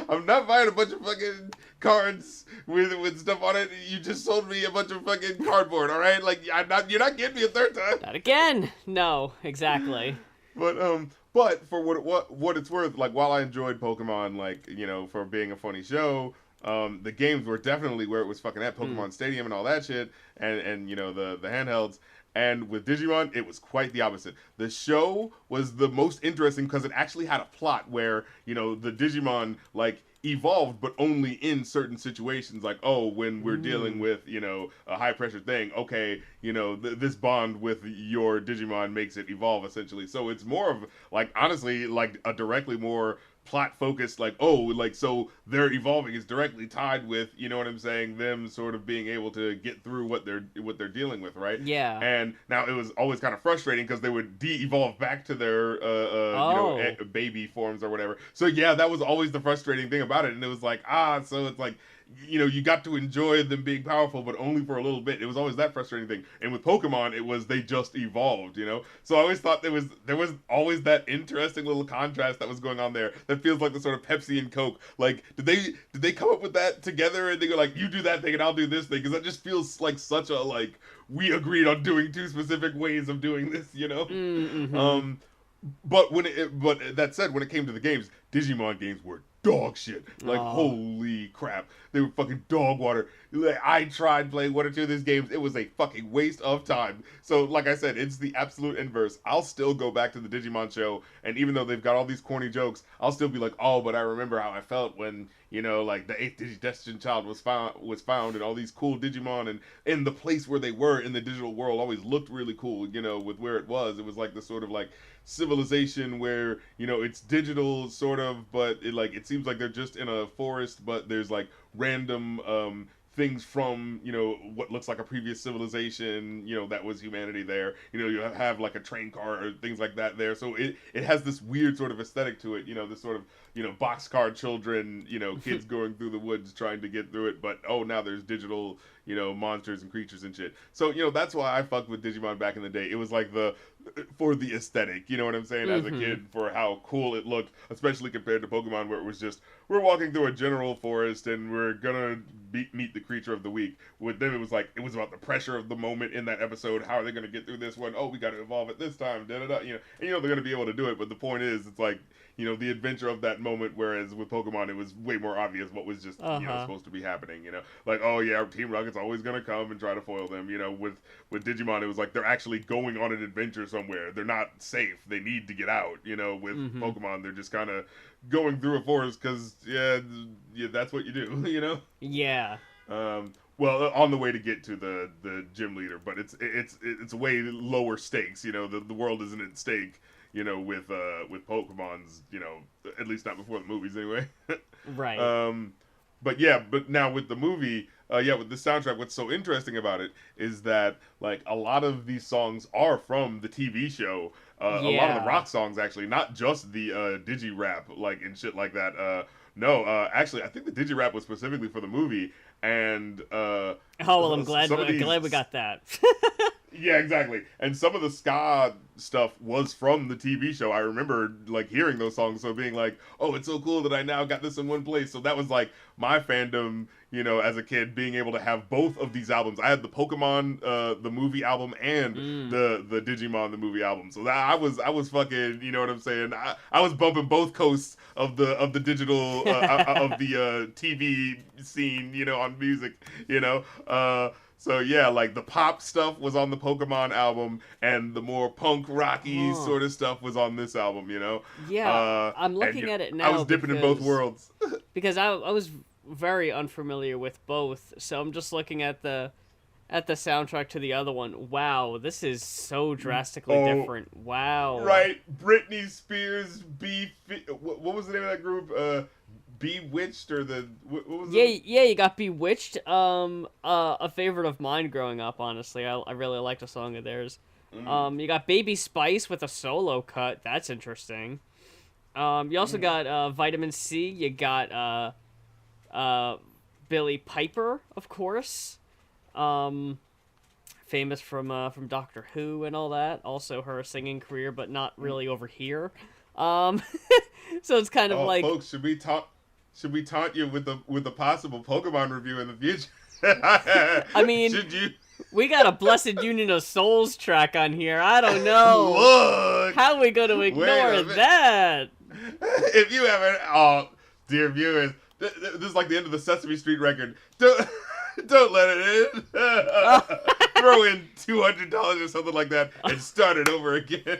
I'm not buying a bunch of fucking cards with stuff on it. You just sold me a bunch of fucking cardboard, all right? Like, you're not getting me a third time. Not again. No, exactly. But for what it's worth, like, while I enjoyed Pokemon, like, you know, for being a funny show, the games were definitely where it was fucking at. Pokemon Stadium and all that shit, and you know, the handhelds. And with Digimon, it was quite the opposite. The show was the most interesting because it actually had a plot where, you know, the Digimon, like, evolved, but only in certain situations. Like, oh, when we're dealing with, you know, a high-pressure thing, okay, you know, this bond with your Digimon makes it evolve, essentially. So it's more of, like, honestly, like, a directly more plot focused, like, oh, like, so their evolving is directly tied with, you know what I'm saying, them sort of being able to get through what they're dealing with, right? Yeah. And now it was always kind of frustrating because they would de-evolve back to their you know, baby forms or whatever. So yeah, that was always the frustrating thing about it. And it was like, so it's like, you know, you got to enjoy them being powerful, but only for a little bit. It was always that frustrating thing. And with Pokemon, it was they just evolved, you know? So I always thought there was always that interesting little contrast that was going on there that feels like the sort of Pepsi and Coke. Like, did they come up with that together and they go like, you do that thing and I'll do this thing? Because that just feels like such a, like, we agreed on doing two specific ways of doing this, you know? Mm-hmm. But but that said, when it came to the games, Digimon games were dog shit. Like, holy crap. They were fucking dog water. Like, I tried playing one or two of these games. It was a fucking waste of time. So, like I said, it's the absolute inverse. I'll still go back to the Digimon show, and even though they've got all these corny jokes, I'll still be like, oh, but I remember how I felt when, you know, like, the 8th Digidestined Child was found, and all these cool Digimon, and the place where they were in the digital world always looked really cool, you know, with where it was. It was like this sort of, like, civilization where, you know, it's digital, sort of, but it seems like they're just in a forest, but there's, like, random things from, you know, what looks like a previous civilization, you know, that was humanity there. You know, you have like a train car or things like that there. So it has this weird sort of aesthetic to it, you know, this sort of, you know, boxcar children, you know, kids going through the woods trying to get through it, but oh, now there's digital, monsters and creatures and shit. So, that's why I fucked with Digimon back in the day. It was like for the aesthetic, you know what I'm saying, as a kid, for how cool it looked, especially compared to Pokemon, where it was just, we're walking through a general forest and we're gonna meet the creature of the week. With them, it was about the pressure of the moment in that episode. How are they gonna get through this one? Oh, we gotta evolve it this time, da-da-da, and they're gonna be able to do it, but the point is, it's like, the adventure of that moment, whereas with Pokemon, it was way more obvious what was just, supposed to be happening, Like, oh yeah, Team Rocket's always gonna come and try to foil them, With Digimon, it was like, they're actually going on an adventure somewhere. They're not safe. They need to get out, With Pokemon, they're just kind of going through a forest because, yeah, that's what you do, Yeah. Well, on the way to get to the gym leader, but it's way lower stakes, the world isn't at stake, with Pokemon's, at least not before the movies anyway. Right. But now with the movie, with the soundtrack, what's so interesting about it is that, like, a lot of these songs are from the TV show. A lot of the rock songs, actually, not just the digi-rap, like, and shit like that. No, actually, I think the digi-rap was specifically for the movie, and I'm glad we got that. Yeah, exactly. And some of the ska stuff was from the TV show. I remember, like, hearing those songs, so being like, oh, it's so cool that I now got this in one place. So that was, like, my fandom, as a kid, being able to have both of these albums. I had the Pokemon, the movie album, and the Digimon, the movie album. So that I was fucking, you know what I'm saying? I was bumping both coasts of the digital, of the TV scene, on music, So yeah, like the pop stuff was on the Pokemon album, and the more punk rocky sort of stuff was on this album. Yeah, I'm looking at it now. I was dipping in both worlds because I was very unfamiliar with both, so I'm just looking at the soundtrack to the other one. Wow, this is so drastically different. Wow. Right, Britney Spears, what was the name of that group? Bewitched, or what was it? Yeah, you got Bewitched. A favorite of mine growing up, honestly. I really liked a song of theirs. You got Baby Spice with a solo cut. That's interesting. You also got Vitamin C. You got Billie Piper, of course. Famous from Doctor Who and all that. Also her singing career, but not really over here. So it's kind of like, folks, should we taunt you with the possible Pokemon review in the future? I mean, should you? We got a Blessed Union of Souls track on here. I don't know. Look, how are we going to ignore that? If you haven't, dear viewers, this is like the end of the Sesame Street record. Don't let it in. Throw in $200 or something like that and start it over again.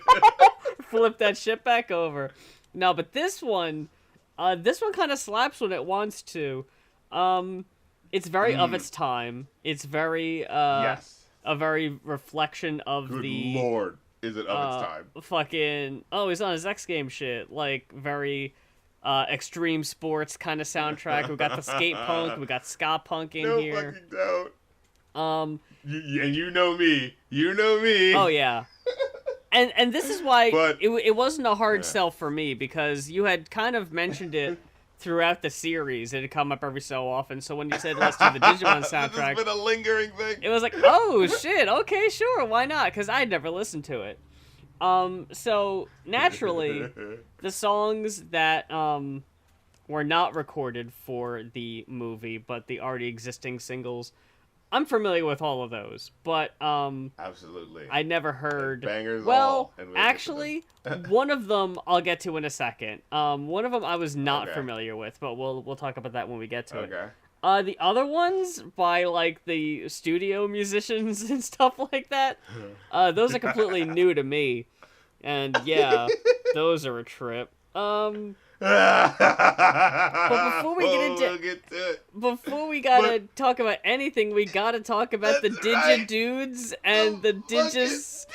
Flip that shit back over. No, but this one kind of slaps when it wants to. It's very of its time. It's very yes, a very reflection of Good the Lord, is it of its time? Fucking he's on his X Games shit. Like very extreme sports kind of soundtrack. We got the skate punk, we got ska punk in no here. No fucking doubt. And you know me. Oh yeah. And this is why it wasn't a hard sell for me, because you had kind of mentioned it throughout the series. It had come up every so often. So when you said let's do the Digimon soundtrack, it's been a lingering thing. It was like, oh shit, okay, sure, why not? Because I'd never listened to it. So naturally, the songs that were not recorded for the movie, but the already existing singles, I'm familiar with all of those, but absolutely, I never heard bangers. Well, actually, one of them I'll get to in a second. One of them I was not familiar with, but we'll talk about that when we get to it. The other ones by like the studio musicians and stuff like that, those are completely new to me, and yeah, those are a trip. But before we gotta talk about anything, we gotta talk about the Digidudes and the Digis.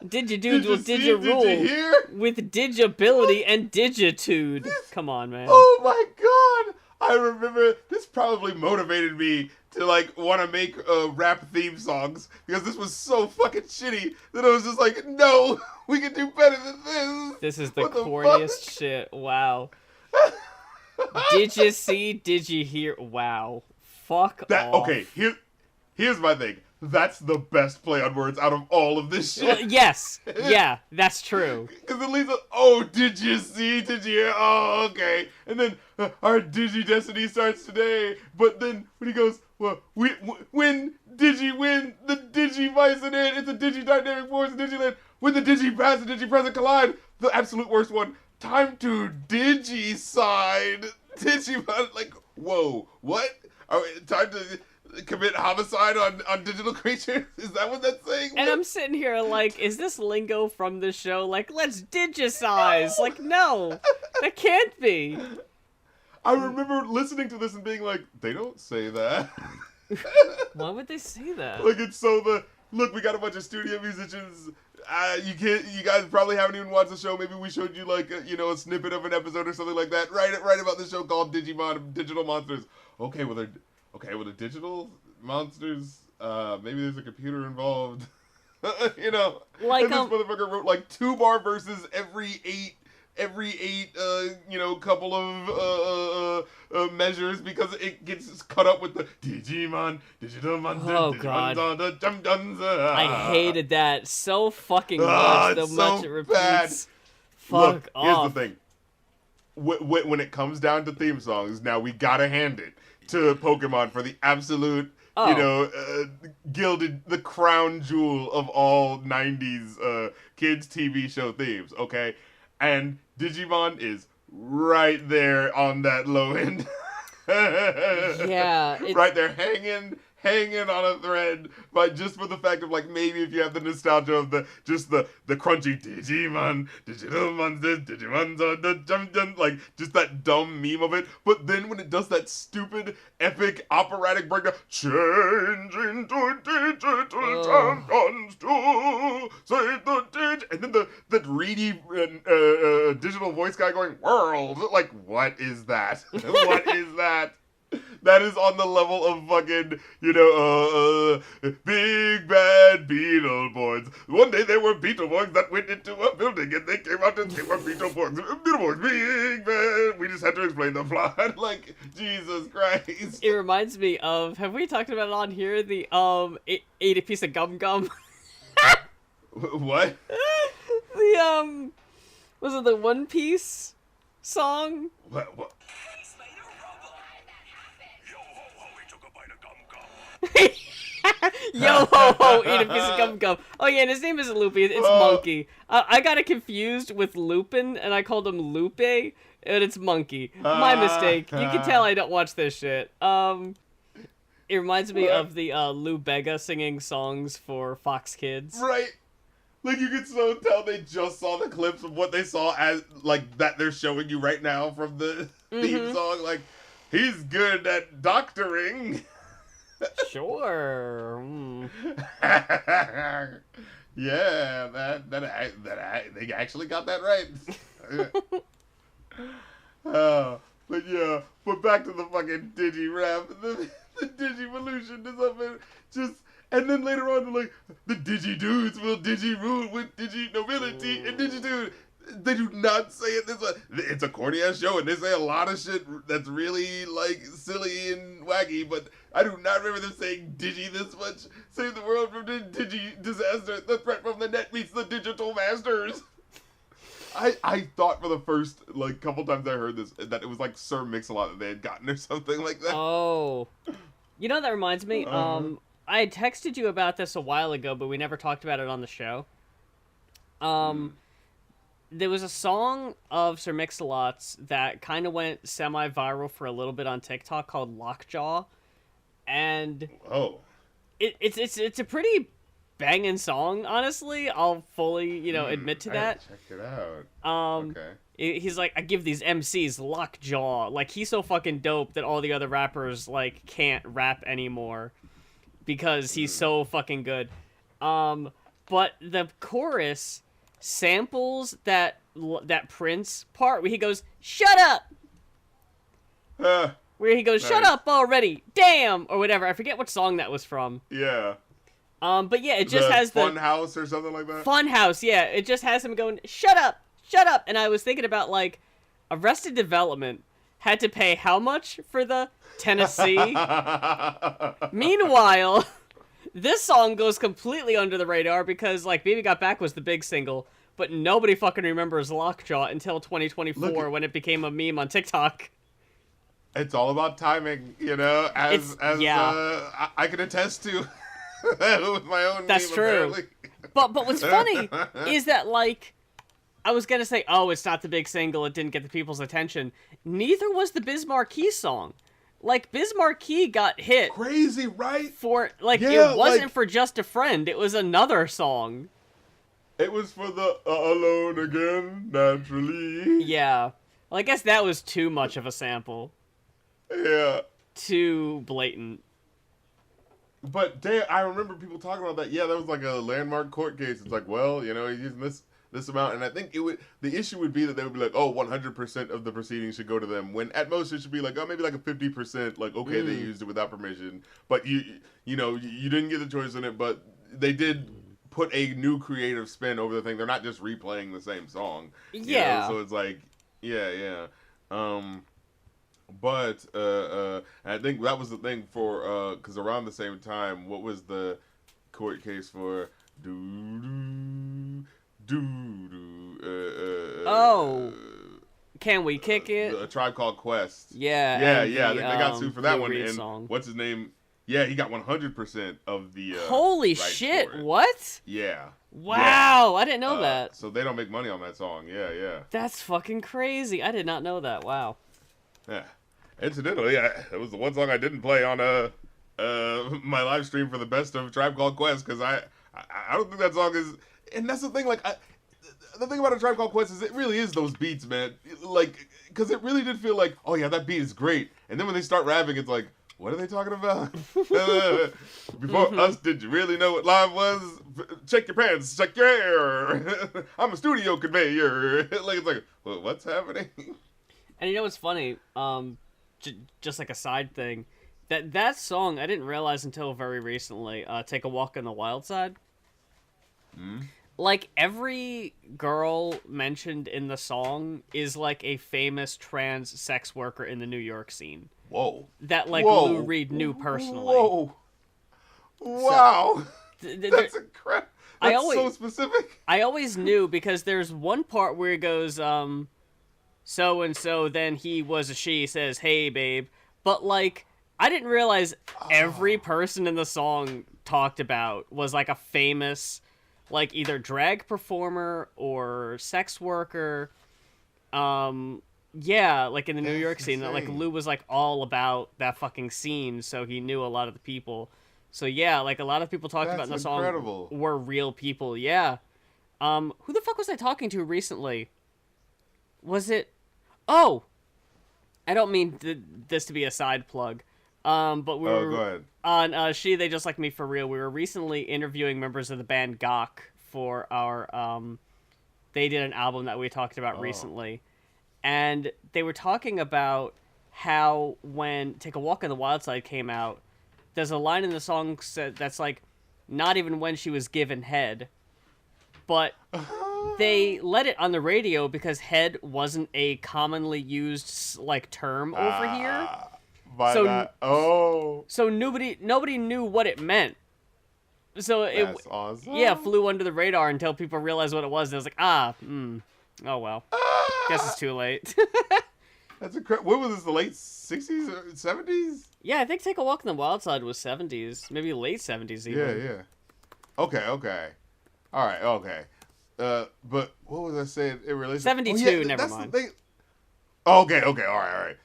Digidudes will Digirule with Digibility and Digitude. Come on, man. Oh my god! I remember this probably motivated me to like want to make rap theme songs, because this was so fucking shitty that I was just like, no, we can do better than this. This is the corniest shit. Wow. Did you see? Did you hear? Wow. Fuck off. Okay, here's my thing. That's the best play on words out of all of this shit. Well, yes. Yeah, that's true. Because at least, oh, did you see? Did you hear? Oh, okay. And then our Digi Destiny starts today. But then when he goes, well, when Digi win the Digi Bison in, it's a Digi Dynamic Force in Digiland. When the Digi Past and Digi Present collide, the absolute worst one. Time to Digi side. Digimon, like, whoa, what? Time to commit homicide on digital creatures? Is that what that's saying? And I'm sitting here like, is this lingo from the show? Like, let's digicize. No. Like, no, that can't be. I remember listening to this and being like, they don't say that. Why would they say that? Like, it's so look, we got a bunch of studio musicians. You guys probably haven't even watched the show. Maybe we showed you like a snippet of an episode or something like that. Right about the show called Digimon Digital Monsters. Okay, well the digital monsters. Maybe there's a computer involved. Like and this motherfucker wrote like 2-bar verses every eight couple of measures because it gets cut up with the Digimon digital monster. Oh god, I hated that so fucking much. So much it repeats. Bad. Fuck off. Here's the thing. When it comes down to theme songs, now we gotta hand it to Pokemon for the absolute, gilded, the crown jewel of all 90s kids TV show themes, okay? And Digimon is right there on that low end. Yeah. Right there, hanging on a thread, but just for the fact of like maybe if you have the nostalgia of the crunchy Digimon, digital monsters, Digimons are the jump, like just that dumb meme of it. But then when it does that stupid epic operatic breakdown, change into digital champions to say the and then the reedy digital voice guy going world, like what is that? What is that? That is on the level of fucking, big bad Beetleborgs. One day there were Beetleborgs that went into a building and they came out and they were Beetleborgs. Beetleborgs, big bad. We just had to explain the plot. Like, Jesus Christ. It reminds me of, have we talked about it on here? The, ate a piece of gum gum. What? The, was it the One Piece song? What? Yo ho ho, eat a piece of gum gum. Oh yeah, and his name isn't Loopy, it's Monkey. I got it confused with Lupin, and I called him Lupe, and it's Monkey. My mistake. You can tell I don't watch this shit. It reminds me of the Lou Bega singing songs for Fox Kids. Right. Like, you can so tell they just saw the clips of what they saw as, like, that they're showing you right now from the theme song. Like, he's good at doctoring. Sure. Yeah, that they actually got that right. But back to the fucking Digi rap. The Digivolution is up and just, and then later on, like, the Digi dudes will Digi rule with Digi nobility and Digi dude. They do not say it this way. It's a corny ass show, and they say a lot of shit that's really like silly and wacky. But I do not remember them saying "Digi" this much. Save the world from the Digi disaster. The threat from the net meets the digital masters. I thought for the first like couple times I heard this that it was like Sir Mix-a-Lot that they had gotten or something like that. Oh, you know that reminds me. I had texted you about this a while ago, but we never talked about it on the show. There was a song of Sir Mix-a-Lot's that kind of went semi-viral for a little bit on TikTok called Lockjaw, and it's a pretty banging song, honestly. I'll fully admit to that. Check it out. Okay. He's like, I give these MCs lockjaw. Like, he's so fucking dope that all the other rappers like can't rap anymore because he's so fucking good. But the chorus samples that Prince part where he goes, "Shut up!" Where he goes, "Shut up already, damn," or whatever. I forget what song that was from. Yeah. But yeah, it just has the Fun House or something like that. Fun House, yeah. It just has him going, "Shut up, shut up," and I was thinking about like Arrested Development had to pay how much for the Tennessee? Meanwhile, this song goes completely under the radar because, like, Baby Got Back was the big single, but nobody fucking remembers Lockjaw until 2024 when it became a meme on TikTok. It's all about timing, you know, as I can attest to with my own That's meme, true. apparently. But what's funny is that, like, I was gonna say, oh, it's not the big single, it didn't get the people's attention. Neither was the Biz Markie song. Like, Biz Markie got hit. Crazy, right? For, like, Yeah, it wasn't like, for Just a Friend, it was another song. It was for the Alone Again, naturally. Yeah. Well, I guess that was too much of a sample. Yeah. Too blatant. But damn, I remember people talking about that. Yeah, that was like a landmark court case. It's like, well, you know, he's using this amount, and I think the issue would be that they would be like, oh, 100% of the proceedings should go to them. When at most it should be like, oh, maybe like a 50%. Like, okay, they used it without permission, but you know, you didn't get the choice in it, but they did put a new creative spin over the thing. They're not just replaying the same song. Yeah. Know? So it's like, yeah. But I think that was the thing for because around the same time, what was the court case for? Can we kick it? A Tribe Called Quest. Yeah. I think they got sued for that one. Reed And song. what's his name? Yeah, he got 100% of the. Holy rights shit! for it. What? Yeah. Wow, I didn't know that. So they don't make money on that song. Yeah. That's fucking crazy. I did not know that. Wow. Yeah. Incidentally, it was the one song I didn't play on my live stream for the best of Tribe Called Quest because I don't think that song is. And that's the thing, like, the thing about a Tribe Called Quest is it really is those beats, man. Like, because it really did feel like, oh yeah, that beat is great. And then when they start rapping, it's like, what are they talking about? Before us, did you really know what live was? Check your pants, check your hair. I'm a studio conveyor. Like, it's like, well, what's happening? And you know what's funny? Just like a side thing, that song I didn't realize until very recently. Take a Walk on the Wild Side. Like, every girl mentioned in the song is like a famous trans sex worker in the New York scene. Whoa. That, like, Lou Reed knew personally. Whoa. Wow. So, That's incredible. That's so specific. I always knew because there's one part where it goes, so and so, then he was a she, says, hey, babe. But, like, I didn't realize every person in the song talked about was, like, a famous, like, either drag performer or sex worker. Yeah, like, in the New York scene. Like, Lou was, like, all about that fucking scene, so he knew a lot of the people. So, yeah, like, a lot of people talked about in the song were real people, yeah. Who the fuck was I talking to recently? Was it... Oh! I don't mean this to be a side plug. But we were go ahead. on She They Just Like Me For Real. We were recently interviewing members of the band Gawk for our... they did an album that we talked about recently. And they were talking about how when Take a Walk on the Wild Side came out, there's a line in the song that's like, not even when she was given head. But they let it on the radio because head wasn't a commonly used, like, term over here. So nobody knew what it meant. So That's awesome. Yeah, flew under the radar until people realized what it was. And it was like, oh well. Guess it's too late. That's incredible. What was this, the late 60s or 70s? Yeah, I think Take a Walk on the Wild Side was 70s. Maybe late 70s even. Yeah. Okay. All right, okay. But what was I saying in relation? 72, never mind. The thing. Okay, all right.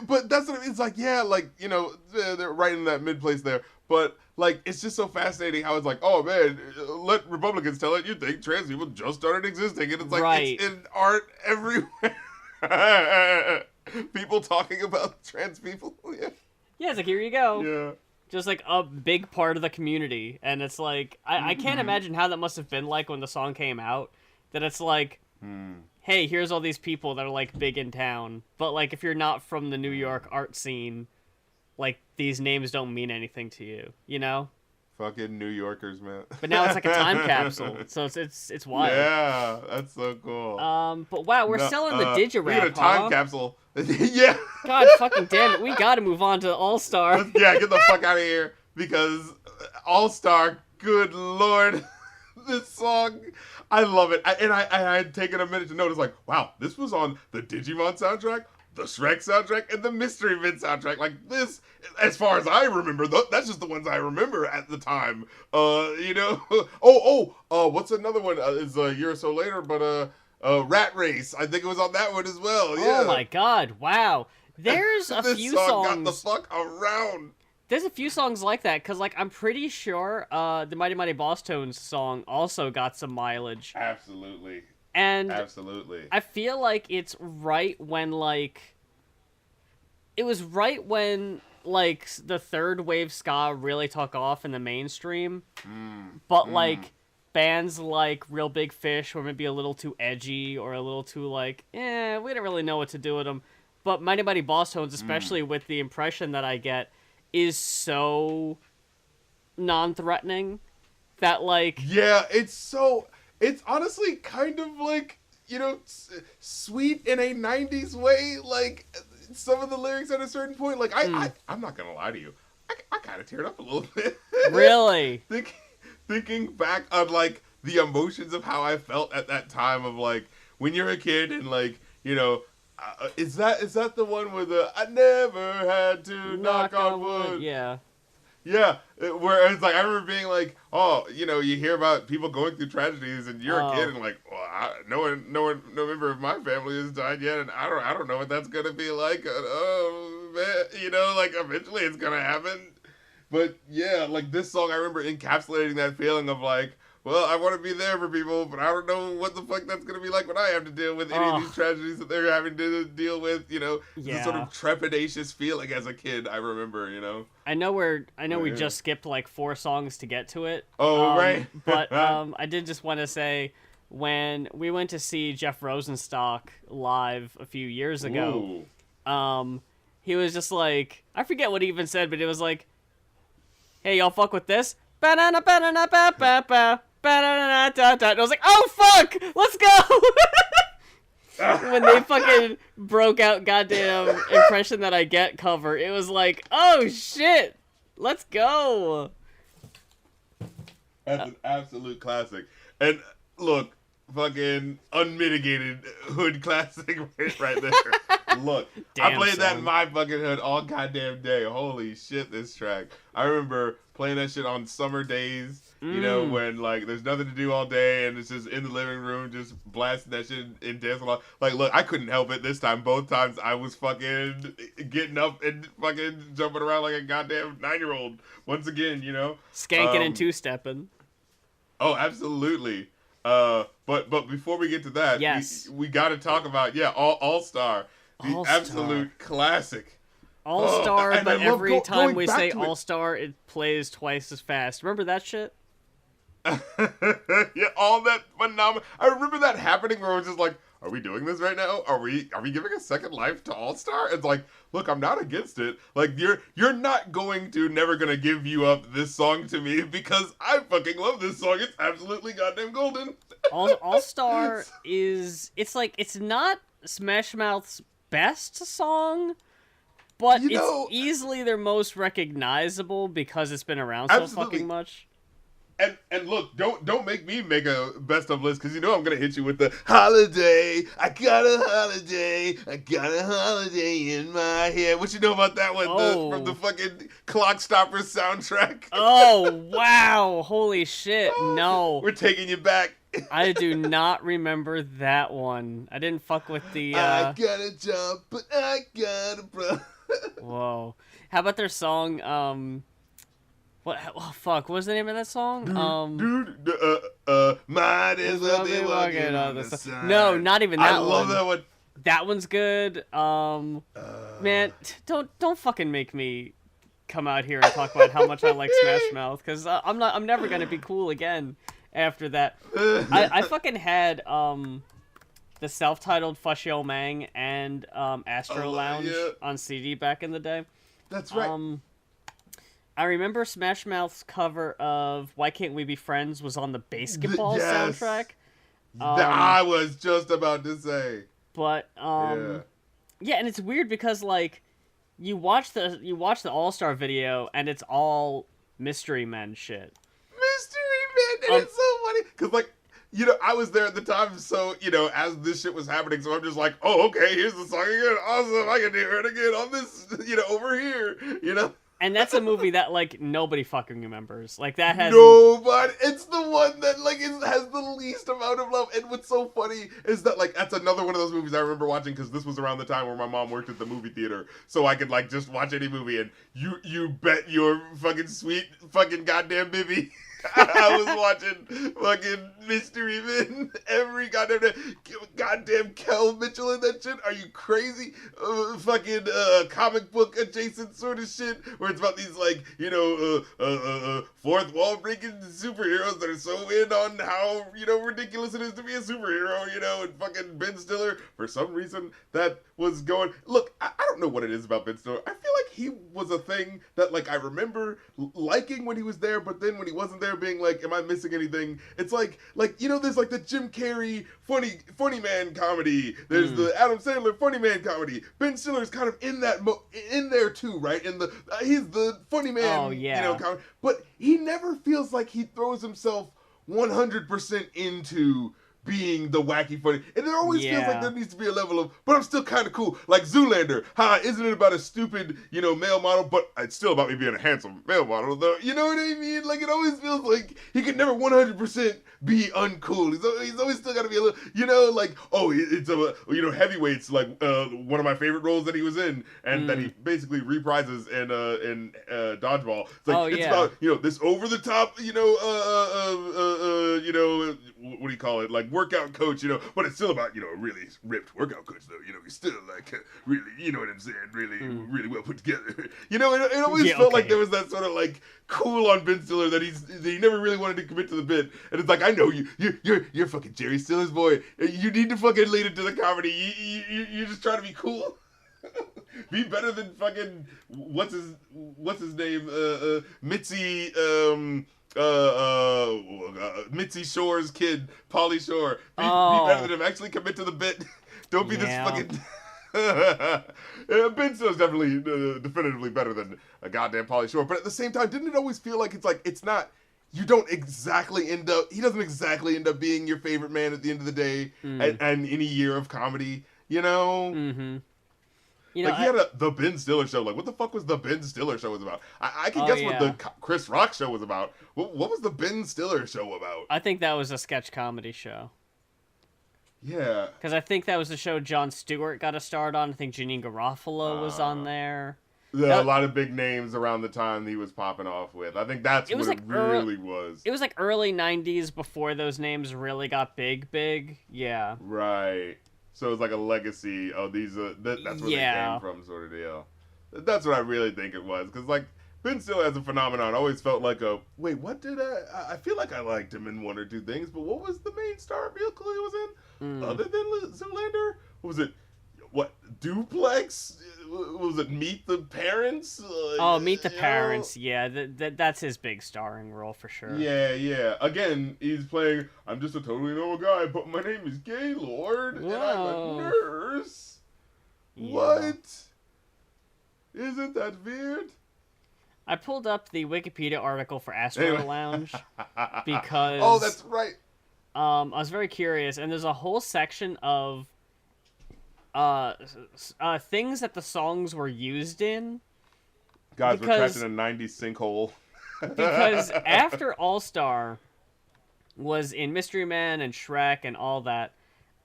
But that's what it's like. Yeah, like, you know, they're right in that mid place there. But like, it's just so fascinating how it's like, oh man, let Republicans tell it. You think trans people just started existing, and it's like it's in art everywhere. People talking about trans people. Yeah, it's like, here you go. Yeah. Just like a big part of the community. And it's like, I can't imagine how that must have been like when the song came out. That it's like, hey, here's all these people that are like big in town. But like, if you're not from the New York art scene, like, these names don't mean anything to you, you know? Fucking New Yorkers, man. But now it's like a time capsule, so it's wild. Yeah, that's so cool. But wow, we're still in the Digirap, a time capsule. Yeah. God fucking damn it, we gotta move on to All Star. Yeah, get the fuck out of here, because All Star, good lord, this song, I love it. I had taken a minute to notice, like, wow, this was on the Digimon soundtrack, the Shrek soundtrack, and the Mystery Men soundtrack. Like, this, as far as I remember, that's just the ones I remember at the time. What's another one? It's a year or so later, but Rat Race. I think it was on that one as well. Yeah. Oh my god! Wow. There's a few songs. Got the fuck around. There's a few songs like that, because, like, I'm pretty sure the Mighty Mighty Boss Tones song also got some mileage. Absolutely. And absolutely. I feel like it's right when, like... It was right when, like, the third wave ska really took off in the mainstream. But, like, bands like Real Big Fish were maybe a little too edgy or a little too, like, we didn't really know what to do with them. But Mighty Mighty Boss Tones, especially with the impression that I get, is so non-threatening that, like... Yeah, it's honestly kind of, like, sweet in a 90s way. Like, some of the lyrics at a certain point, like, I'm not gonna lie to you, I kind of teared up a little bit. Really? Thinking back on, like, the emotions of how I felt at that time of, like, when you're a kid and, like, is that the one where I never had to knock on wood? Yeah. Yeah, where it's like, I remember being like, oh, you hear about people going through tragedies, and you're a kid, and like, well, no member of my family has died yet, and I don't know what that's gonna be like. Oh man, like, eventually it's gonna happen. But yeah, like, this song, I remember encapsulating that feeling of, like, well, I want to be there for people, but I don't know what the fuck that's going to be like when I have to deal with any of these tragedies that they're having to deal with, The sort of trepidatious feeling as a kid, I remember, I know we just skipped, like, 4 songs to get to it. Oh, right. But I did just want to say, when we went to see Jeff Rosenstock live a few years ago, he was just like, I forget what he even said, but it was like, hey, y'all fuck with this? Ba-da-na-ba-da-na-ba-ba-ba. And I was like, oh fuck, let's go. When they fucking broke out goddamn Impression That I Get cover, it was like, oh shit, let's go. That's an absolute classic. And look, fucking unmitigated hood classic right there. Look, I played that in my fucking hood all goddamn day. Holy shit, this track. I remember playing that shit on summer days, when, like, there's nothing to do all day and it's just in the living room just blasting that shit and dancing along. Like, look, I couldn't help it this time. Both times I was fucking getting up and fucking jumping around like a goddamn 9-year-old once again, Skanking and two-stepping. Oh, absolutely. But before we get to that, yes, we got to talk about All Star, the absolute classic. All Star, but every time we say All Star, it plays twice as fast. Remember that shit? Yeah, all that phenomenal. I remember that happening where it was just like, are we doing this right now? Are we giving a second life to All Star? It's like, look, I'm not against it. Like, you're not never gonna give you up this song to me, because I fucking love this song. It's absolutely goddamn golden. All Star it's not Smash Mouth's best song, but it's easily their most recognizable because it's been around so fucking much. And look, don't make me make a best of list, because I'm gonna hit you with the holiday. I got a holiday. I got a holiday in my head. What you know about that one? From the fucking Clock Stopper soundtrack. Oh wow! Holy shit! No, we're taking you back. I do not remember that one. I didn't fuck with the. I got a job, but I got a bro. Whoa! How about their song? What? Oh fuck! What's the name of that song? Might as well be walking on the sun. No, not even that one. I love that one. That one's good. Man, don't fucking make me come out here and talk about how much I like Smash Mouth, because I'm never gonna be cool again after that. I fucking had the self-titled Fushio Mang and Astro Lounge on CD back in the day. That's right. I remember Smash Mouth's cover of "Why Can't We Be Friends" was on the Basketball Yes. soundtrack. I was just about to say. But Yeah. yeah, and it's weird because like you watch the All-Star video and it's all Mystery Men shit. Mystery Man, and it's so funny because like I was there at the time, so as this shit was happening, so I'm just like, oh, okay, here's the song again, awesome, I can hear it again on this, over here. And that's a movie that like nobody fucking remembers. Like that has No, but it's the one that like has the least amount of love. And what's so funny is that like that's another one of those movies I remember watching because this was around the time where my mom worked at the movie theater, so I could like just watch any movie. And you bet your fucking sweet fucking goddamn Bibby. I was watching fucking Mystery Men every goddamn Kel Mitchell in that shit. Are you crazy? Fucking comic book adjacent sort of shit where it's about these like fourth wall breaking superheroes that are so in on how ridiculous it is to be a superhero. And fucking Ben Stiller for some reason that was going. Look, I don't know what it is about Ben Stiller. I feel like he was a thing that like I remember liking when he was there, but then when he wasn't there, being like, am I missing anything? It's like there's like the Jim Carrey funny man comedy. There's the Adam Sandler funny man comedy. Ben Stiller's kind of in that in there too, right? He's the funny man, Oh, yeah. comedy. But he never feels like he throws himself 100% into being the wacky funny, and there always feels like there needs to be a level of, but I'm still kind of cool, like Zoolander. Isn't it about a stupid, male model, but it's still about me being a handsome male model, though. You know what I mean? Like it always feels like he could never 100% be uncool. He's always still got to be a little, like it's a heavyweights, like one of my favorite roles that he was in, and that he basically reprises in Dodgeball. It's like it's about this over the top, what do you call it, like workout coach, but it's still about, a really ripped workout coach, though. He's still like really, you know what I'm saying, really, really well put together. It always felt like there was that sort of like cool on Ben Stiller that he never really wanted to commit to the bit. And it's like, I know you're fucking Jerry Stiller's boy. You need to fucking lead it to the comedy. You're just trying to be cool. Be better than fucking what's his name, Mitzi, Mitzi Shore's kid, Pauly Shore. Be better than him. Actually commit to the bit. Don't be this fucking. Ben Stiller's definitely definitively better than a goddamn Pauly Shore, but at the same time, didn't it always feel like it's not. He doesn't exactly end up being your favorite man at the end of the day, and in a year of comedy, Mm-hmm. He had the Ben Stiller show. Like, what the fuck was the Ben Stiller show was about? I can guess what the Chris Rock show was about. What was the Ben Stiller show about? I think that was a sketch comedy show. Yeah. Because I think that was the show Jon Stewart got a start on. I think Janine Garofalo was on there. A lot of big names around the time he was popping off with. I think that's what it really was. It was like early 90s before those names really got big. Yeah. Right. So it's like a legacy. Oh, that's where they came from, sort of deal. That's what I really think it was. Because, like, Ben Stiller as a phenomenon always felt like wait, what did I feel like I liked him in one or two things, but what was the main star vehicle he was in? Other than Zoolander? What was it? What, Duplex? Was it Meet the Parents? Meet the Parents. Yeah, that's his big starring role for sure. Yeah. Again, he's playing, I'm just a totally normal guy, but my name is Gaylord, and I'm a nurse. Yeah. What? Isn't that weird? I pulled up the Wikipedia article for Astro Lounge because... Oh, that's right. I was very curious, and there's a whole section of things that the songs were used in. Guys, we're trapped in a 90s sinkhole. Because after All-Star was in Mystery Man and Shrek and all that,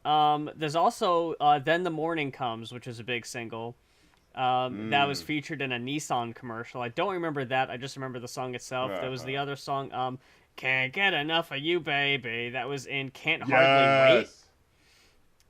there's also Then the Morning Comes, which is a big single. That was featured in a Nissan commercial. I don't remember that. I just remember the song itself. There was the other song, Can't Get Enough of You, Baby. That was in Can't Hardly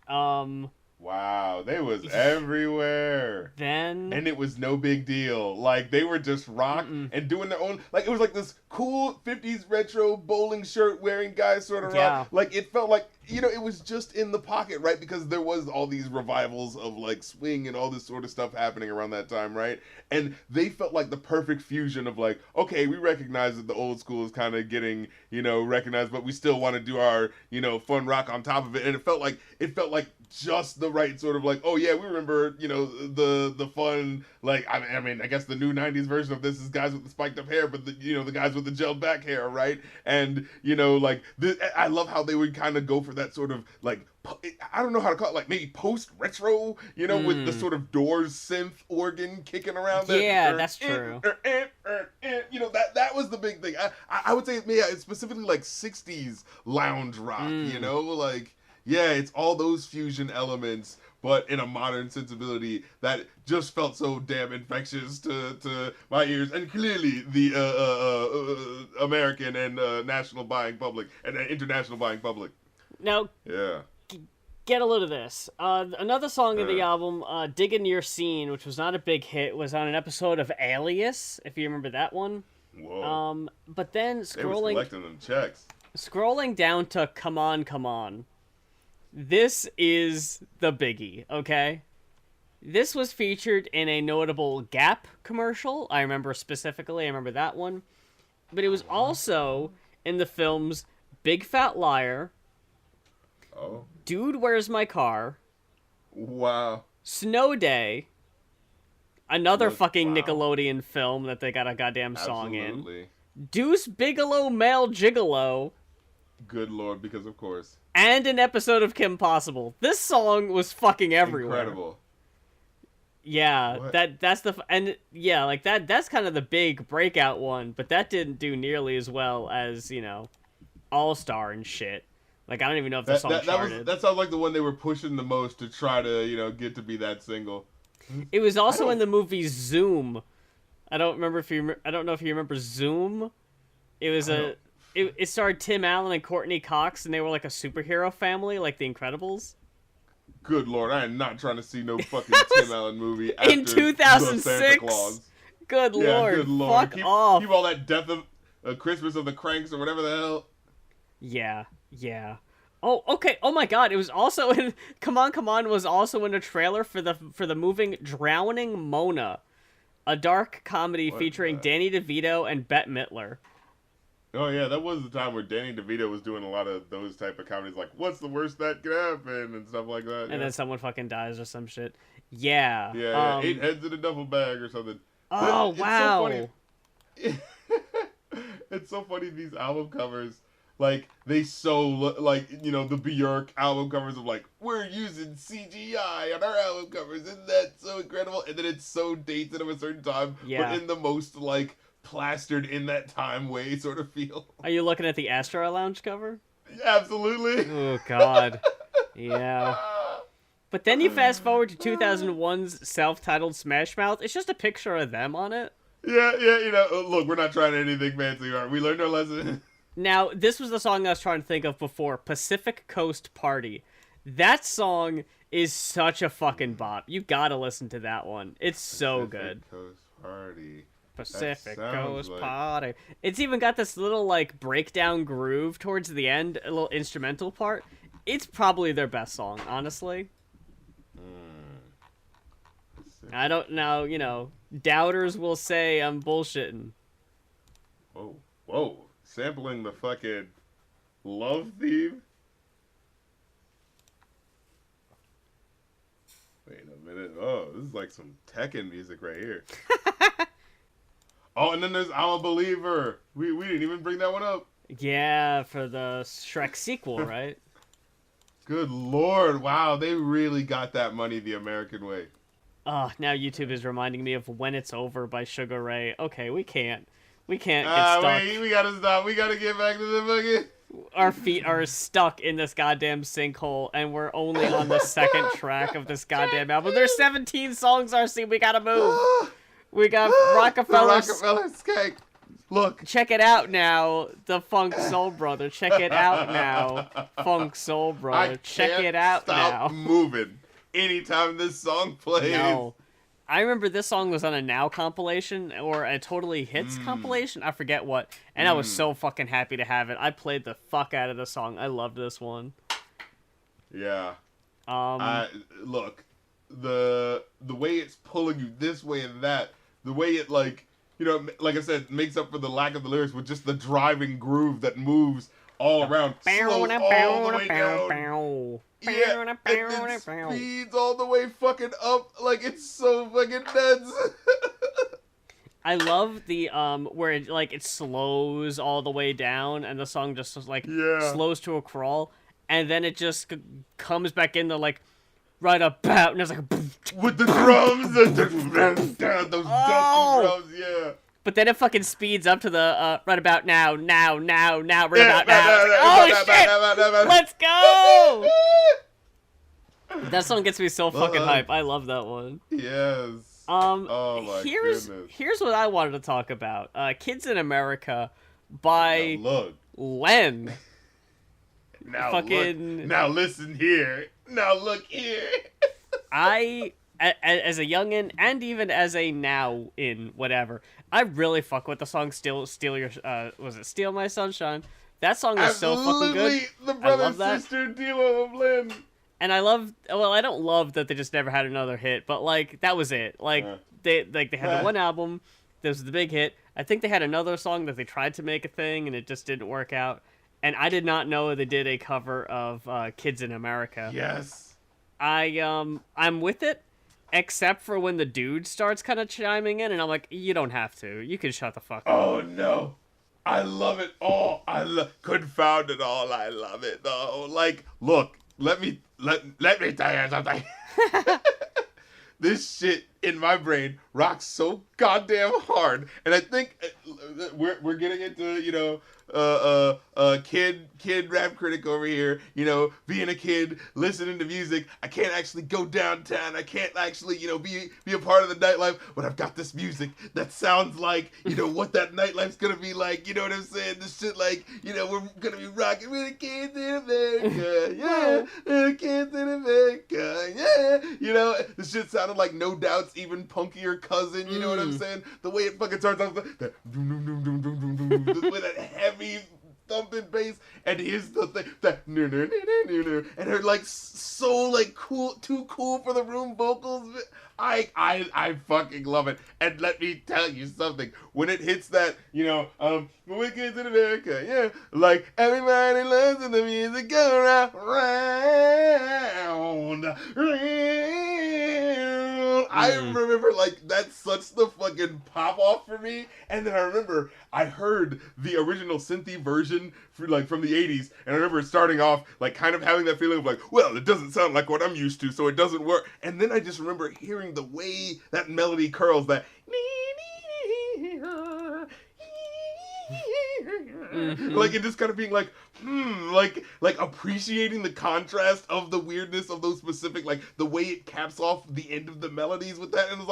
Wait. Wow, they was everywhere. Then And it was no big deal. Like, they were just rock and doing their own. Like, it was like this cool 50s retro bowling shirt wearing guys sort of Yeah. rock. Like, it felt like, you know, it was just in the pocket, right? Because there was all these revivals of, like, swing and all this sort of stuff happening around that time, right? And they felt like the perfect fusion of, like, okay, we recognize that the old school is kind of getting, you know, recognized, but we still want to do our, you know, fun rock on top of it. And it felt like just the right sort of like, oh yeah, we remember, you know, the fun, like, I mean, I guess the new 90s version of this is guys with the spiked up hair, but the, you know, the guys with the gelled back hair, right? And, you know, like, I love how they would kind of go for that sort of, like, I don't know how to call it, like, maybe post-retro, you know, with the sort of Doors synth organ kicking around there. Yeah, that's true. You know, that was the big thing. I would say, yeah, it's specifically, like, 60s lounge rock, you know? Like, yeah, it's all those fusion elements, but in a modern sensibility that just felt so damn infectious to my ears. And clearly the American and national buying public and international buying public. now Yeah. get a load of this. Another song of the album, "Diggin' Your Scene," which was not a big hit, was on an episode of Alias, if you remember that one. Whoa. But then They was collecting them checks. scrolling down to "Come On, Come On." This is the biggie, okay? This was featured in a notable Gap commercial. I remember that one. But it was also in the films Big Fat Liar, Oh. Dude, Where's My Car, Wow. Snow Day, another fucking wow. Nickelodeon film that they got a goddamn song Absolutely. in, Deuce Bigelow Male Gigolo, Good Lord, because of course. and an episode of Kim Possible. This song was fucking everywhere. Incredible. Yeah, What? that's that's kind of the big breakout one, but that didn't do nearly as well as, you know, All Star and shit. Like, I don't even know if the song charted. That sounds like the one they were pushing the most to try to, you know, get to be that single. It was also in the movie Zoom. I don't know if you remember Zoom. It was it starred Tim Allen and Courtney Cox, and they were like a superhero family, like the Incredibles. Good Lord, I am not trying to see no fucking Tim Allen movie after In the 2006. Santa Claus. Good Lord, good Lord. fuck off. Keep all that Death of Christmas of the Cranks or whatever the hell. Yeah. Oh, okay. Oh my God! It was also in Come On, Come On was also in a trailer for the movie Drowning Mona, a dark comedy What featuring the- Danny DeVito and Bette Midler. Oh yeah, that was the time where Danny DeVito was doing a lot of those type of comedies, like "What's the worst that could happen" and stuff like that. And then someone fucking dies or some shit. Yeah. yeah, 8 heads in a duffel bag or something. Oh, It's wow. So funny. It's so funny, these album covers. Like, they like, you know, the Björk album covers of, like, we're using CGI on our album covers. Isn't that so incredible? And then it's so dated of a certain time, Yeah. but in the most, like, plastered in that time way sort of feel. Are you looking at the Astro Lounge cover? Absolutely. Oh God. Yeah. But then you fast forward to 2001's self-titled Smash Mouth. It's just a picture of them on it. Yeah, you know, look, we're not trying anything fancy, right? We learned our lesson. Now, this was the song I was trying to think of before, Pacific Coast Party. That song is such a fucking bop. You gotta listen to that one. It's so good. Coast Party. Pacific That sounds Coast like- Party. It's even got this little, like, breakdown groove towards the end, a little instrumental part. It's probably their best song, honestly. I don't know, you know, doubters will say I'm bullshitting. Whoa. Sampling the fucking love theme? Wait a minute. Oh, this is like some Tekken music right here. Oh, and then there's I'm a Believer. We didn't even bring that one up. Yeah, for the Shrek sequel, right? Good Lord. Wow, they really got that money the American way. Now YouTube is reminding me of When It's Over by Sugar Ray. Okay, we can't get stuck. Wait, we gotta stop. We gotta get back to the fucking... Our feet are stuck in this goddamn sinkhole, and we're only on the second track of this goddamn album. There's 17 songs, RC. We gotta move. We got Rockefeller's... The Rockefeller's cake. Look. Check it out now, the Funk Soul Brother. Check it out now, Funk Soul Brother. Check it out stop now. moving. anytime this song plays. No. I remember this song was on a Now compilation or a Totally Hits compilation. I forget what. And I was so fucking happy to have it. I played the fuck out of the song. I loved this one. Yeah. Look, the way it's pulling you this way and that, the way it, like, you know, like I said, makes up for the lack of the lyrics with just the driving groove that moves all around, slows all the way down. Yeah, and then speeds all the way fucking up, like it's so fucking nuts. I love the where it, like, it slows all the way down and the song just like slows to a crawl, and then it just comes back in the like right about, and it's like with the drums, those dusty drums, yeah. But then it fucking speeds up to the right about now, right about now. Oh shit! Let's go! That song gets me so fucking hype. I love that one. Yes. Oh my goodness. Here's what I wanted to talk about. Kids in America by Len. Now fucking now listen here. Now look here. I as a youngin' and even as a now in whatever, I really fuck with the song Steal Your was it Steal My Sunshine? That song is so fucking good. The brother sister duo of Lynn. And I love, well, I don't love that they just never had another hit, but like that was it. Like they had the one album, this was the big hit. I think they had another song that they tried to make a thing and it just didn't work out. And I did not know they did a cover of Kids in America. Yes. I'm with it, except for when the dude starts kind of chiming in, and I'm like, you don't have to. You can shut the fuck up. Oh no. I love it all. Confound it all. I love it though. Like, look, let me tell you something. This shit in my brain rocks so goddamn hard, and I think we're getting into, you know, kid rap critic over here, you know, being a kid listening to music. I can't actually go downtown. I can't actually, you know, be a part of the nightlife, but I've got this music that sounds like, you know, what that nightlife's gonna be like. You know what I'm saying? This shit, like, you know, we're gonna be rocking with the kids in America, yeah, the kids in America, yeah. You know, this shit sounded like No Doubt's even punkier cousin. You know what I'm saying? The way it fucking starts off, that with that heavy thumping bass, and here's the thing, that and her like so like cool, too cool for the room vocals. I fucking love it. And let me tell you something, when it hits that, you know, we're kids in America, yeah, like everybody loves the music go round. I remember, like, that's such the fucking pop off for me. And then I remember I heard the original synthy version from the 80s, and I remember it starting off like kind of having that feeling of like, well, it doesn't sound like what I'm used to, so it doesn't work. And then I just remember hearing the way that melody curls, that like it just kind of being like, like appreciating the contrast of the weirdness of those specific, like the way it caps off the end of the melodies with that, and it's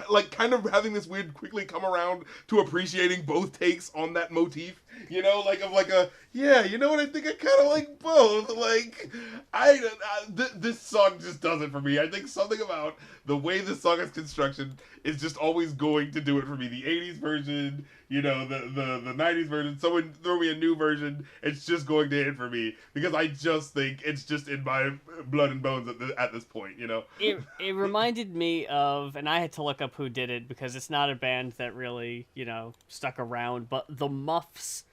like kind of having this weird quickly come around to appreciating both takes on that motif, you know, like of like a, yeah, you know what, I think I kind of like both. Like this song just does it for me. I think something about the way this song is constructed is just always going to do it for me. The 80s version, you know, the 90s version, someone throw me a new version, it's just going to hit for me, because I just think it's just in my blood and bones at this point, you know. It reminded me of, and I had to look up who did it because it's not a band that really, you know, stuck around, but the Muffs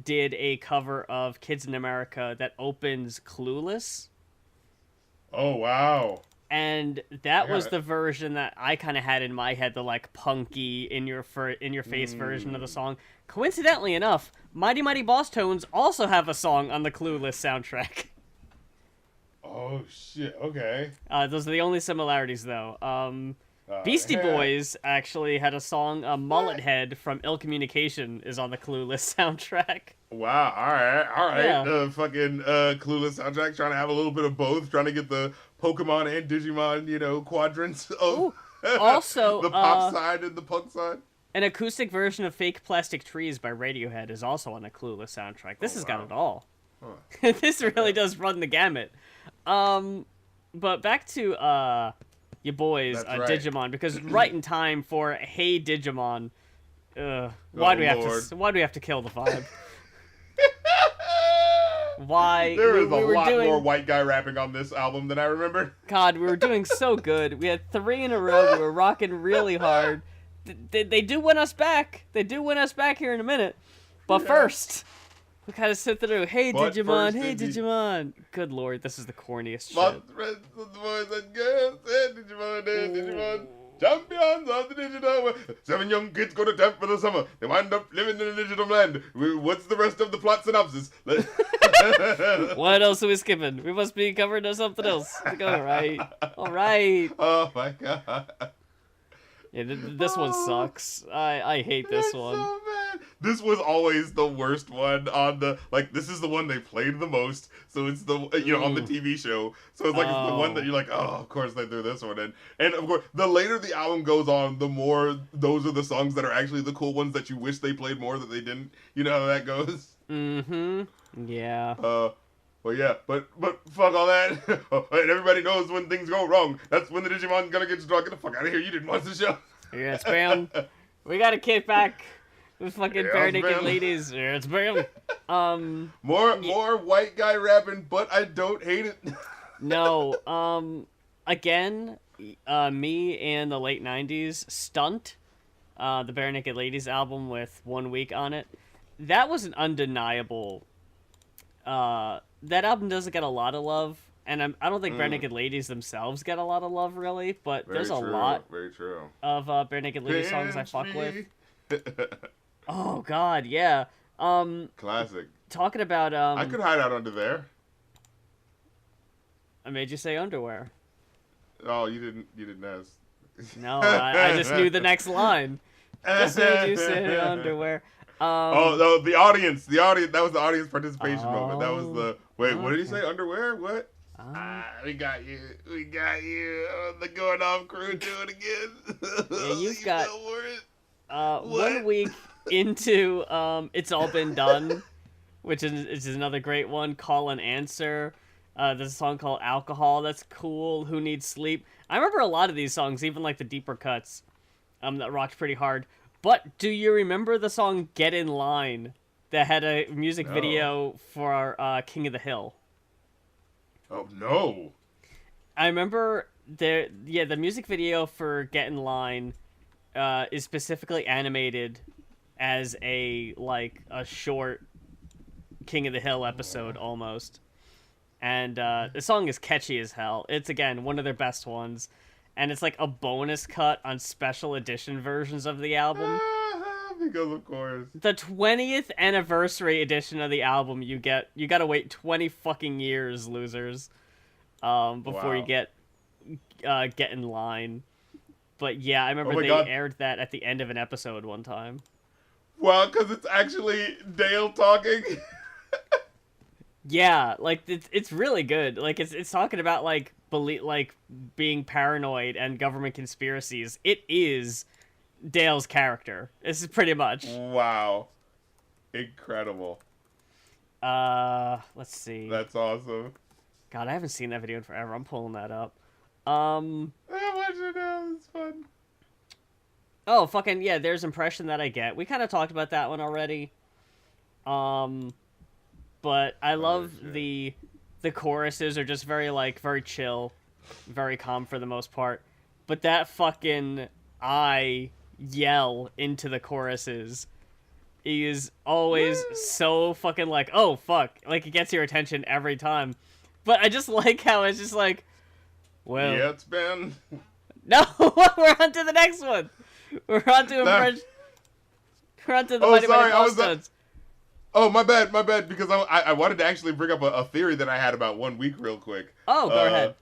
did a cover of Kids in America that opens Clueless. Oh wow. And that was the version that I kind of had in my head, the like punky in your face version of the song. Coincidentally enough, Mighty Mighty Boss Tones also have a song on the Clueless soundtrack. Oh shit! Okay. Those are the only similarities, though. Beastie Boys actually had a song, Mullet Head from Ill Communication is on the Clueless soundtrack. Wow, alright. Yeah. Fucking Clueless soundtrack, trying to have a little bit of both, trying to get the Pokemon and Digimon, you know, quadrants of also the pop side and the punk side. An acoustic version of Fake Plastic Trees by Radiohead is also on the Clueless soundtrack. This has got it all. Huh. This really does run the gamut. But back to your boys, That's right. Digimon, because right in time for Hey Digimon. Why do we have to kill the vibe? Why There is we a were lot doing more white guy rapping on this album than I remember. God, we were doing so good. We had 3 in a row. We were rocking really hard. They do win us back. They do win us back here in a minute. But first, we gotta sit through. Hey But Digimon, first, hey indeed. Digimon. Good lord, this is the corniest shit. Lots of rest of the boys and girls and Digimon. Champions of the digital world. 7 young kids go to camp for the summer. They wind up living in a digital land. What's the rest of the plot synopsis? What else are we skipping? We must be covering something else. All right. All right. Oh my god. Yeah, this one sucks. I hate this That's one. so bad. This was always the worst one on the, like, this is the one they played the most, so it's the, on the TV show, so it's like, it's the one that you're like, oh, of course they threw this one in. And of course, the later the album goes on, the more those are the songs that are actually the cool ones that you wish they played more that they didn't. You know how that goes? Mm-hmm. Yeah. Well, yeah, but fuck all that. And everybody knows when things go wrong. That's when the Digimon's gonna get struck. Get the fuck out of here. You didn't watch the show. Yeah, it's Bam. We gotta kick back with fucking bare it's naked Bam. ladies. Yeah, it's Bam. More white guy rapping, but I don't hate it. No. Again, me and the late 90s Stunt, the Bare Naked Ladies album with 1 week on it. That was an undeniable. That album doesn't get a lot of love, and I don't think Bare Naked Ladies themselves get a lot of love, really, but there's a lot Very true. of Bare Naked Ladies songs I fuck with. with. Oh, God, yeah. Classic. Talking about, I could hide out under there. I made you say underwear. Oh, you didn't ask. No, I just knew the next line. Just made you say underwear. Oh, no, the audience, that was the audience participation moment. That was the, wait, what did he say? Underwear? What? We got you. The going off crew, do it again. Yeah, you've You got, fell for it? 1 week into, It's All Been Done, which is another great one, Call and Answer. There's a song called Alcohol, that's cool, Who Needs Sleep. I remember a lot of these songs, even like the deeper cuts, that rocked pretty hard. But do you remember the song Get In Line that had a music video for King of the Hill? Oh, no. I remember the music video for Get In Line is specifically animated as a short King of the Hill episode almost. And the song is catchy as hell. It's, again, one of their best ones. And it's like a bonus cut on special edition versions of the album. Because of course. The 20th anniversary edition of the album, you gotta wait 20 fucking years, losers, before you get in line. But yeah, I remember they aired that at the end of an episode one time. Well, because it's actually Dale talking. Yeah, like it's really good. Like it's talking about being paranoid and government conspiracies. It is Dale's character. This is pretty much. Wow. Incredible. Let's see. That's awesome. God, I haven't seen that video in forever. I'm pulling that up. I watched it now. It's fun. Oh, fucking yeah, there's Impression That I Get. We kind of talked about that one already. But I love the choruses are just very very chill, very calm for the most part. But that fucking I yell into the choruses is always so fucking oh fuck, like it gets your attention every time. But I just like how it's just well, yeah, it's been. No, we're on to the next one. We're on to Impression. We're on to the Mighty Mighty Bosstones. Oh, my bad, because I wanted to actually bring up a theory that I had about 1 week real quick. Oh, go ahead.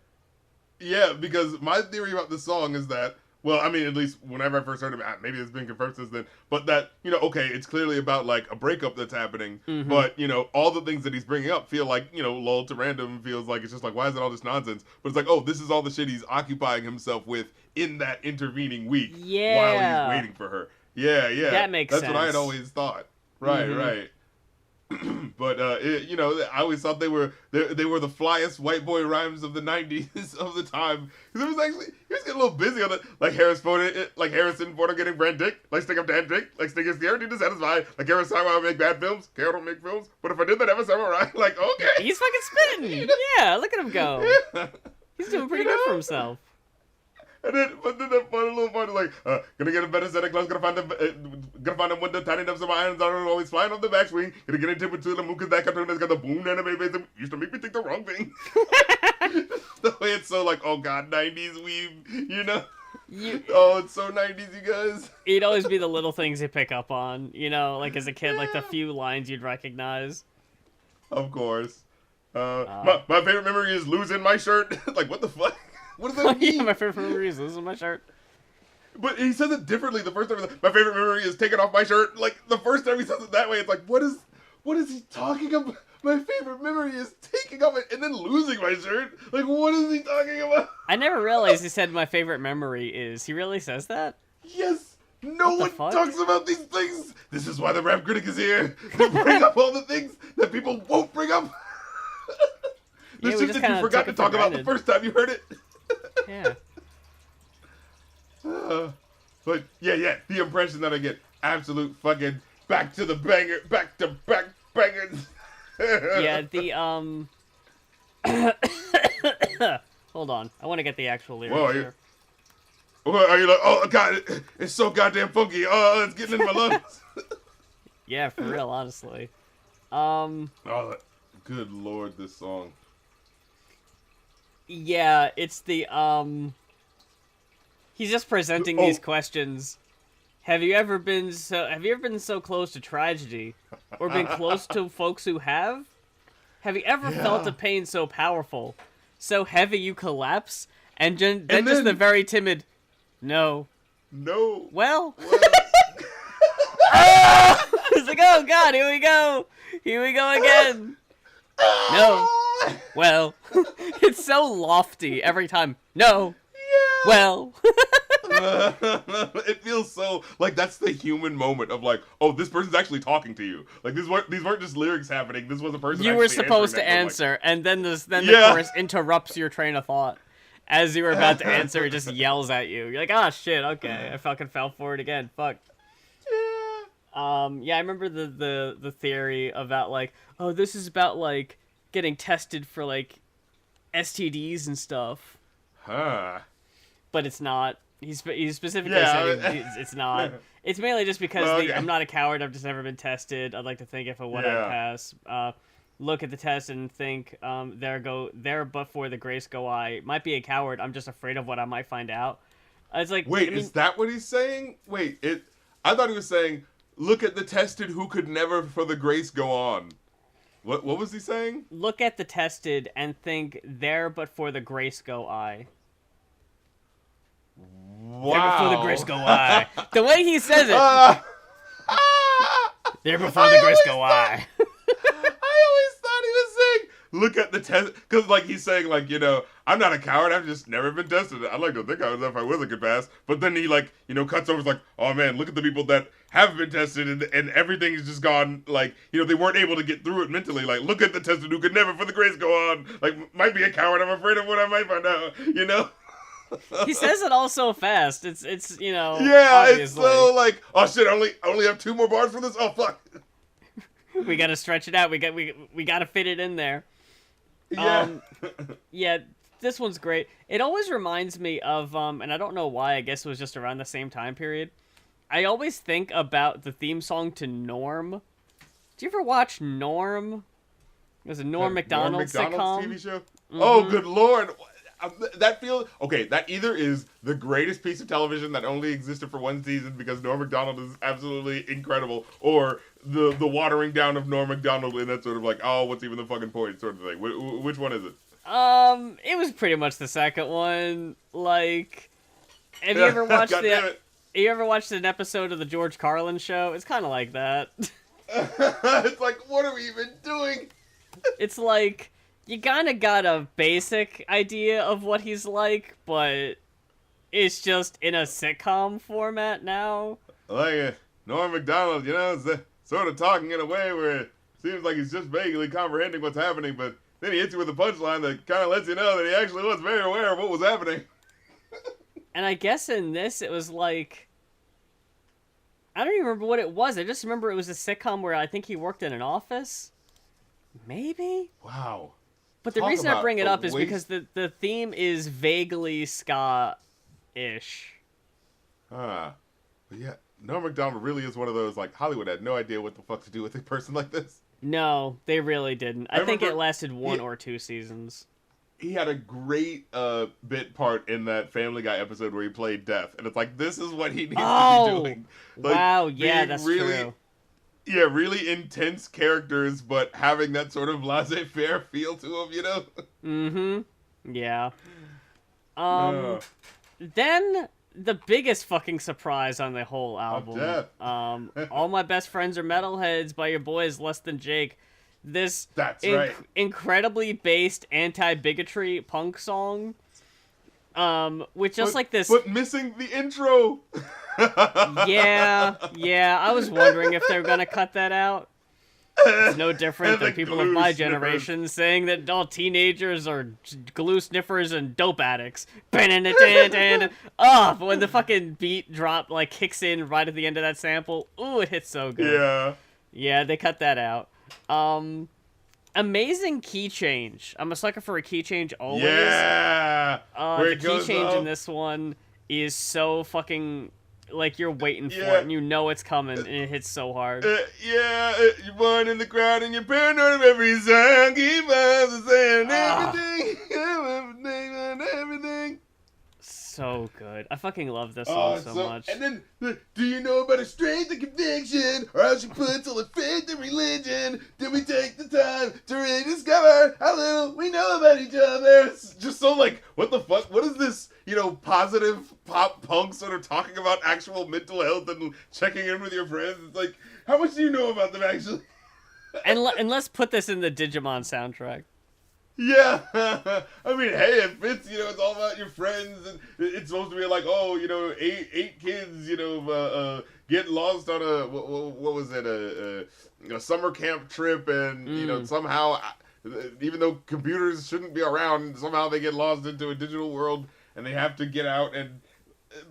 Yeah, because my theory about the song is that, well, I mean, at least whenever I first heard of it, maybe it's been confirmed since then, but that, okay, it's clearly about, a breakup that's happening, but, all the things that he's bringing up feel lulled to random, feels like it's just why is it all this nonsense? But it's oh, this is all the shit he's occupying himself with in that intervening week while he's waiting for her. Yeah. That makes sense. That's what I had always thought. Right, right. But I always thought they were the flyest white boy rhymes of the '90s of the time. Because he was getting a little busy on it, like Harrison Ford getting brand dick, like stick up Dan Drake, like stick is guaranteed to satisfy, like Harrison I make bad films, Carol don't make films, but if I did that ever so right, like okay, He's fucking spitting. Yeah, look at him go. yeah. He's doing pretty good for himself. And then, but then that funny little part, like, gonna get a better set of clothes, gonna find them with the tiny nubs of my hands are always flying on the backswing, gonna get into it to the moon, cause that cartoon has got the boom anime face, used to make me think the wrong thing. The way it's so like, oh god, 90s weeb, you know? Oh, it's so 90s, you guys. It'd always be the little things you pick up on, you know, like as a kid, like the few lines you'd recognize. Of course. My favorite memory is losing my shirt. Like, what the fuck? What does that mean? Yeah, my favorite memory is losing my shirt. But he says it differently the first time. My favorite memory is taking off my shirt. Like, the first time he says it that way, it's like, what is he talking about? My favorite memory is taking off it and then losing my shirt. Like, what is he talking about? I never realized he said my favorite memory is. He really says that? Yes. No one fuck? talks about these things. This is why the rap critic is here. To bring up all the things that people won't bring up. The Yeah, we shit just that you kinda forgot took to it for talk about the granted. first time you heard it. Yeah. But yeah, the impression that I get, absolute fucking back to back bangers. Yeah, the, hold on. I want to get the actual lyrics Whoa, here. Well, are you like, oh god, it's so goddamn funky. Oh, it's getting in my lungs. Yeah, for real, honestly. Oh, good lord, this song. Yeah, it's the, he's just presenting these questions. Have you ever been so close to tragedy? Or been close to folks who have? Have you ever felt a pain so powerful, so heavy you collapse? And then just the very timid, no. No. Well. Oh! It's like, oh god, here we go. Here we go again. No. Well. It's so lofty every time. No. Yeah. Well. It feels so like that's the human moment of like, oh, this person's actually talking to you. Like these weren't just lyrics happening. This was a person. You were actually supposed to answering answer, and then the Yeah. chorus interrupts your train of thought. As you were about to answer, it just yells at you. You're like, oh shit, okay, I fucking fell for it again. Fuck. Yeah, I remember the theory about like, oh, this is about like getting tested for like STDs and stuff. Huh. But it's not. He's specifically Yeah, saying it's not. It's mainly just because Well, okay. I'm not a coward. I've just never been tested. I'd like to think if I would, I'd pass. Look at the test and think, there but for the grace go I. Might be a coward. I'm just afraid of what I might find out. It's like, Wait, I mean, is that what he's saying? I thought he was saying, look at the tested who could never for the grace go on. What was he saying? look at the tested and think, there but for the grace go I. Wow. There before the grace go I. The way he says it. There before the grace go I. I always thought he was saying, look at the test, because like he's saying like, I'm not a coward, I've just never been tested. I'd like to think I was if I was a good pass. But then he like, cuts over, like, oh man, look at the people that have been tested and everything has just gone, like, they weren't able to get through it mentally. Like, look at the tested who could never for the grace go on. Like, might be a coward, I'm afraid of what I might find out, He says it all so fast. It's Yeah, obviously. it's so like, oh shit, I only have 2 more bars for this? Oh fuck. We gotta stretch it out. We gotta fit it in there. Yeah. Yeah, this one's great. It always reminds me of and I don't know why. I guess it was just around the same time period. I always think about the theme song to Norm. Did you ever watch Norm? It was a Norm Macdonald sitcom. TV show. Oh, good lord. That feels okay. That either is the greatest piece of television that only existed for 1 season because Norm Macdonald is absolutely incredible, or the watering down of Norm Macdonald in that sort of like, oh, what's even the fucking point sort of thing. Which one is it? It was pretty much the second one. Like, have you ever watched you ever watched an episode of the George Carlin show? It's kind of like that. It's like, what are we even doing? It's like, you kind of got a basic idea of what he's like, but it's just in a sitcom format now. Like Norm Macdonald, is sort of talking in a way where seems like he's just vaguely comprehending what's happening, but then he hits you with a punchline that kind of lets you know that he actually was very aware of what was happening. And I guess in this, it was like... I don't even remember what it was. I just remember it was a sitcom where I think he worked in an office. Maybe? Wow. But the Talk reason I about bring it a up is waste. because the theme is vaguely ska-ish. But yeah, Norm Macdonald really is one of those, like, Hollywood had no idea what the fuck to do with a person like this. No, they really didn't. I think it remember- lasted one or two seasons. He had a great bit part in that Family Guy episode where he played Death, and it's like, this is what he needs to be doing. Like, Wow, yeah, being that's really, true. Yeah, really intense characters, but having that sort of laissez-faire feel to them, you know? Mm-hmm. Yeah. Uh. Then the biggest fucking surprise on the whole album. Death. All My Best Friends Are Metalheads by your boys Less Than Jake. This That's right. incredibly based anti-bigotry punk song. With just like this. But missing the intro. Yeah. I was wondering if they were gonna cut that out. It's no different than The people of glue my sniffers. generation saying that all teenagers are glue sniffers and dope addicts. But when the fucking beat drop like kicks in right at the end of that sample, ooh, it hits so good. Yeah. Yeah, they cut that out. Amazing key change. I'm a sucker for a key change always. Yeah. Where The it key goes change up. in this one is so fucking like you're waiting for Yeah. it and you know it's coming and it hits so hard. You're born in the crowd and you're paranoid of every song. Keep on saying everything and everything. So good. I fucking love this Oh, song so much. And then, do you know about a strength and conviction? Or how she puts all her faith in religion? Did we take the time to really discover how little we know about each other? It's just so like, what the fuck? What is this, positive pop punk sort of talking about actual mental health and checking in with your friends? It's like, how much do you know about them actually? And let's put this in the Digimon soundtrack. Yeah, I mean, hey, it fits. It's all about your friends, and it's supposed to be like, eight kids, get lost on a what was it, a summer camp trip, and somehow, even though computers shouldn't be around, somehow they get lost into a digital world, and they have to get out, and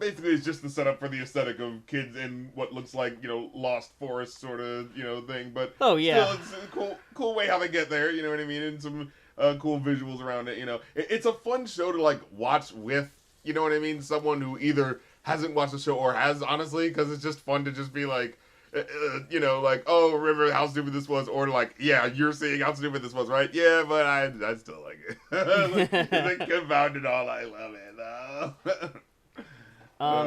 basically it's just the setup for the aesthetic of kids in what looks like lost forest sort of thing, but Oh, yeah. still, it's a cool way how they get there. You know what I mean? And some cool visuals around it. It's a fun show to like watch with. You know what I mean? Someone who either hasn't watched the show or has, honestly, because it's just fun to just be like, like, oh, remember how stupid this was, or like, yeah, you're seeing how stupid this was, right? Yeah, but I still like it. Like, confound it all, I love it though.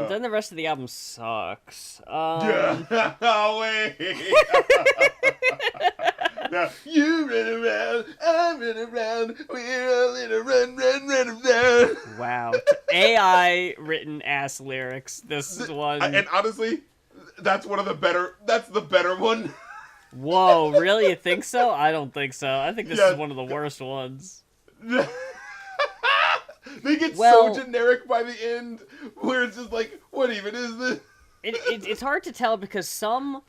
Then the rest of the album sucks. Yeah. Oh, wait. Now, you run around, I run around, we're all in a run around. Wow. AI written ass lyrics. This one. And honestly, that's the better one. Whoa, really? You think so? I don't think so. I think this Yeah. is one of the worst ones. They get Well- so generic by the end, where it's just like, what even is this? It's hard to tell because some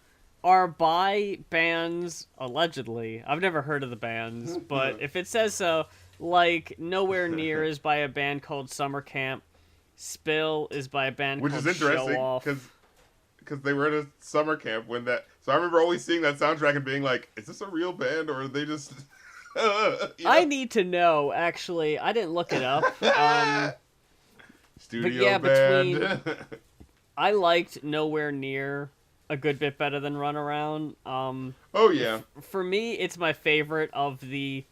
are by bands, allegedly. I've never heard of the bands, but if it says so, like, Nowhere Near is by a band called Summer Camp. Spill is by a band Which called is interesting, Show Off. because they were at a summer camp when that. So I remember always seeing that soundtrack and being like, is this a real band or are they just? I need to know, actually. I didn't look it up. Studio yeah, band. I liked Nowhere Near a good bit better than Run Around. Oh yeah. For me, it's my favorite of the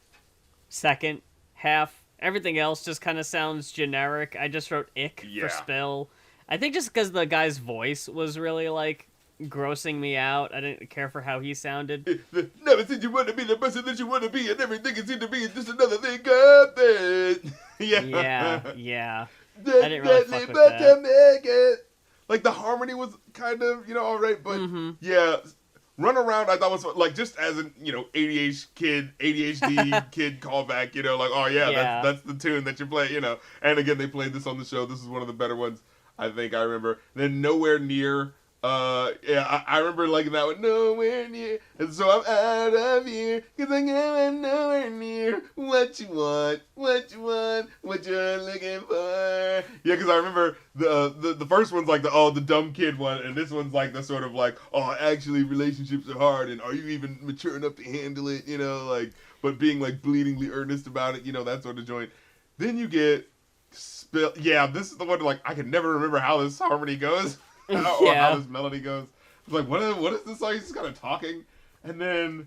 second half. Everything else just kind of sounds generic. I just wrote ick Yeah. for Spill. I think just because the guy's voice was really, like, grossing me out. I didn't care for how he sounded. Never said you want to be the person that you want to be, and everything you seem to be is just another thing up there. Yeah. Yeah. I didn't really fuck with that. To make it. Like, the harmony was kind of, alright, but yeah. Run Around, I thought was, like, just as an, ADHD kid callback, like, oh yeah. That's the tune that you play, And again, they played this on the show. This is one of the better ones, I think I remember. Then Nowhere Near, Yeah, I remember liking that one. Nowhere near, and so I'm out of here, cause I'm going nowhere near what you want, what you're looking for. Yeah, cause I remember the first one's like the dumb kid one, and this one's like the sort of like, oh, actually relationships are hard, and are you even mature enough to handle it, you know, like, but being like bleedingly earnest about it, you know, that sort of joint. Then you get yeah, this is the one like I can never remember how this harmony goes. Or how this melody goes. It's like, what is this song? He's just kind of talking. And then,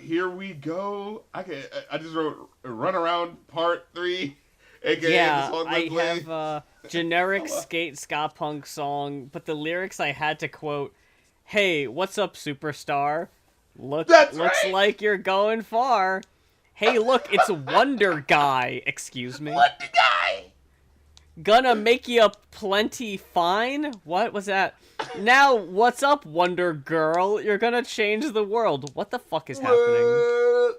Here We Go. I just wrote Run Around Part 3. AKA yeah, the song I play. have a generic skate ska punk song, but the lyrics I had to quote, "Hey, what's up, superstar? Looks right. like you're going far. Hey, look, it's Wonder Guy. Excuse me. What the guy? Gonna make you plenty fine? What was that? Now, what's up, Wonder Girl? You're gonna change the world. What the fuck is happening?"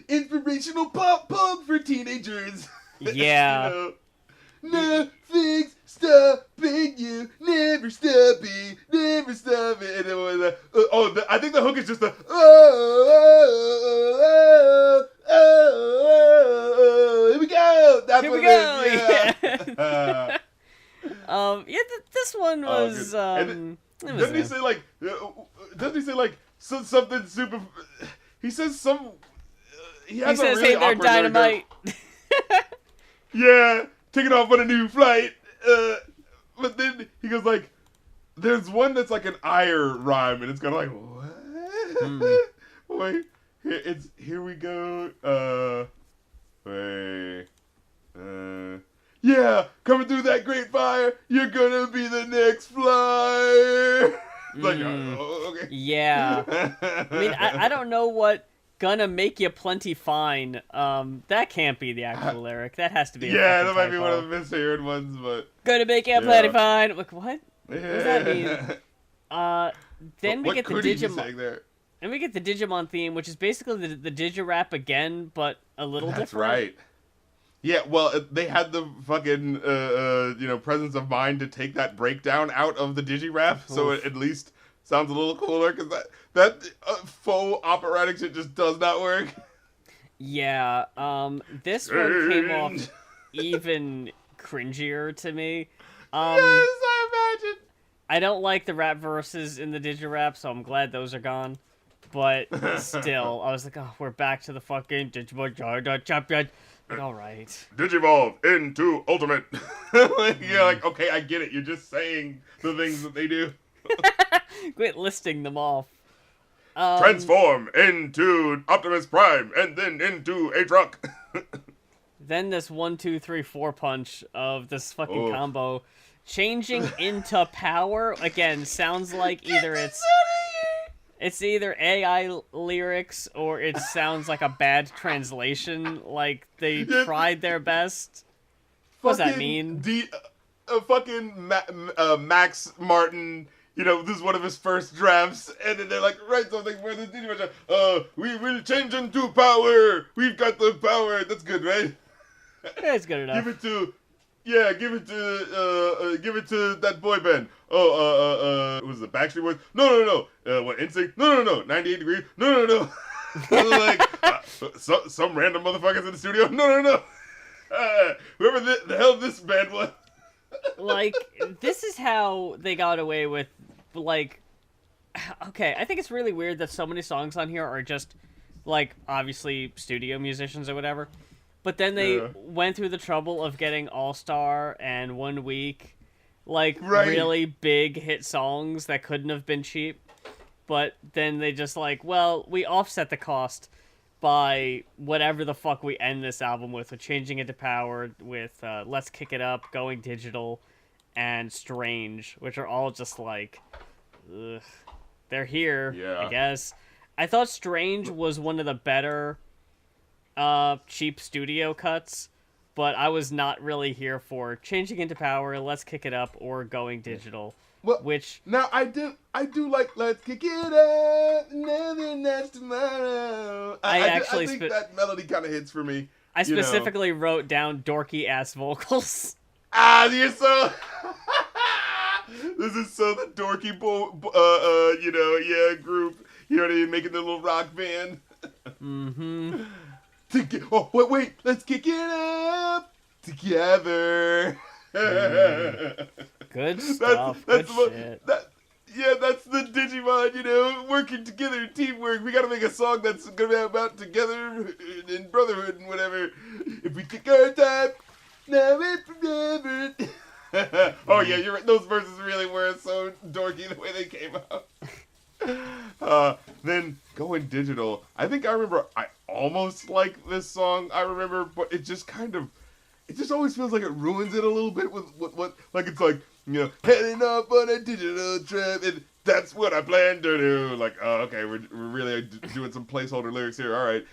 Inspirational pop punk for teenagers. Yeah. You know, nothing's stopping you, never stopping. And it was I think the hook is just the here we go. That's Here what we it go. is. Yeah. This one was Doesn't he say like? Doesn't he say like something super? He says some. He has He says, a really "Hey there, awkward lyric. dynamite." Yeah, taking off on a new flight. But then he goes like, there's one that's like an ire rhyme, and it's kind of like, what? Wait, it's here we go. Yeah, coming through that great fire, you're gonna be the next flyer. It's like, okay. Yeah. I mean, I don't know what "gonna make you plenty fine." That can't be the actual lyric. That has to be. Yeah, a that might be one typo. of the misheard ones, but "Gonna make you plenty fine." Like, what? what does that mean? Then we what get the could he be Digimon. saying there? And we get the Digimon theme, which is basically the Digirap again, but a little That's different. right. Yeah, well, they had the fucking, presence of mind to take that breakdown out of the Digirap, so it at least sounds a little cooler, because that faux operatic shit just does not work. Yeah, this one came off even cringier to me. Yes, I imagine. I don't like the rap verses in the Digirap, so I'm glad those are gone. But still, I was like, oh, we're back to the fucking Digimon champion. Like, all right. Digivolve into Ultimate. You're like, okay, I get it. You're just saying the things that they do. Quit listing them off. Transform into Optimus Prime, and then into a truck. Then this 1, 2, 3, 4 punch of this fucking combo. Changing into power, again, sounds like either it's either AI lyrics or it sounds like a bad translation, like they tried their best. What does that mean? Max Martin, this is one of his first drafts, and then they're like, write something for the Digimon. We will change into power. We've got the power. That's good, right? Yeah, it's good enough. Give it to that boy band. Was it Backstreet Boys? No. What, NSYNC? No. 98 Degrees? No. Like, some random motherfuckers in the studio? No. Whoever the hell this band was. Like, this is how they got away with, like, okay, I think it's really weird that so many songs on here are just, like, obviously studio musicians or whatever. But then they went through the trouble of getting All-Star and 1 Week, like, really big hit songs that couldn't have been cheap. But then they just like, well, we offset the cost by whatever the fuck we end this album with Changing Into Power, with Let's Kick It Up, Going Digital, and Strange, which are all just like, ugh. They're here, I guess. I thought Strange was one of the better cheap studio cuts, but I was not really here for Changing Into Power, Let's Kick It Up, or Going Digital. Well, which now I do like Let's Kick It Up, nothing that's tomorrow. I think that melody kind of hits for me. I specifically wrote down dorky ass vocals. You're so. This is so the dorky group. You know what I mean? Making the little rock band. Mm-hmm. Oh, wait, let's kick it up together. Good stuff. Good shit. That's the Digimon, working together in teamwork. We gotta make a song that's gonna be about together and brotherhood and whatever. If we take our time, now and forever. Oh yeah, you're right. Those verses really were so dorky the way they came out. Then Going Digital. I think I remember I almost like this song. I remember, but it just always feels like it ruins it a little bit with what like it's like, heading off on a digital trip, and that's what I plan to do. Like, oh, okay, we're really doing some placeholder lyrics here. All right,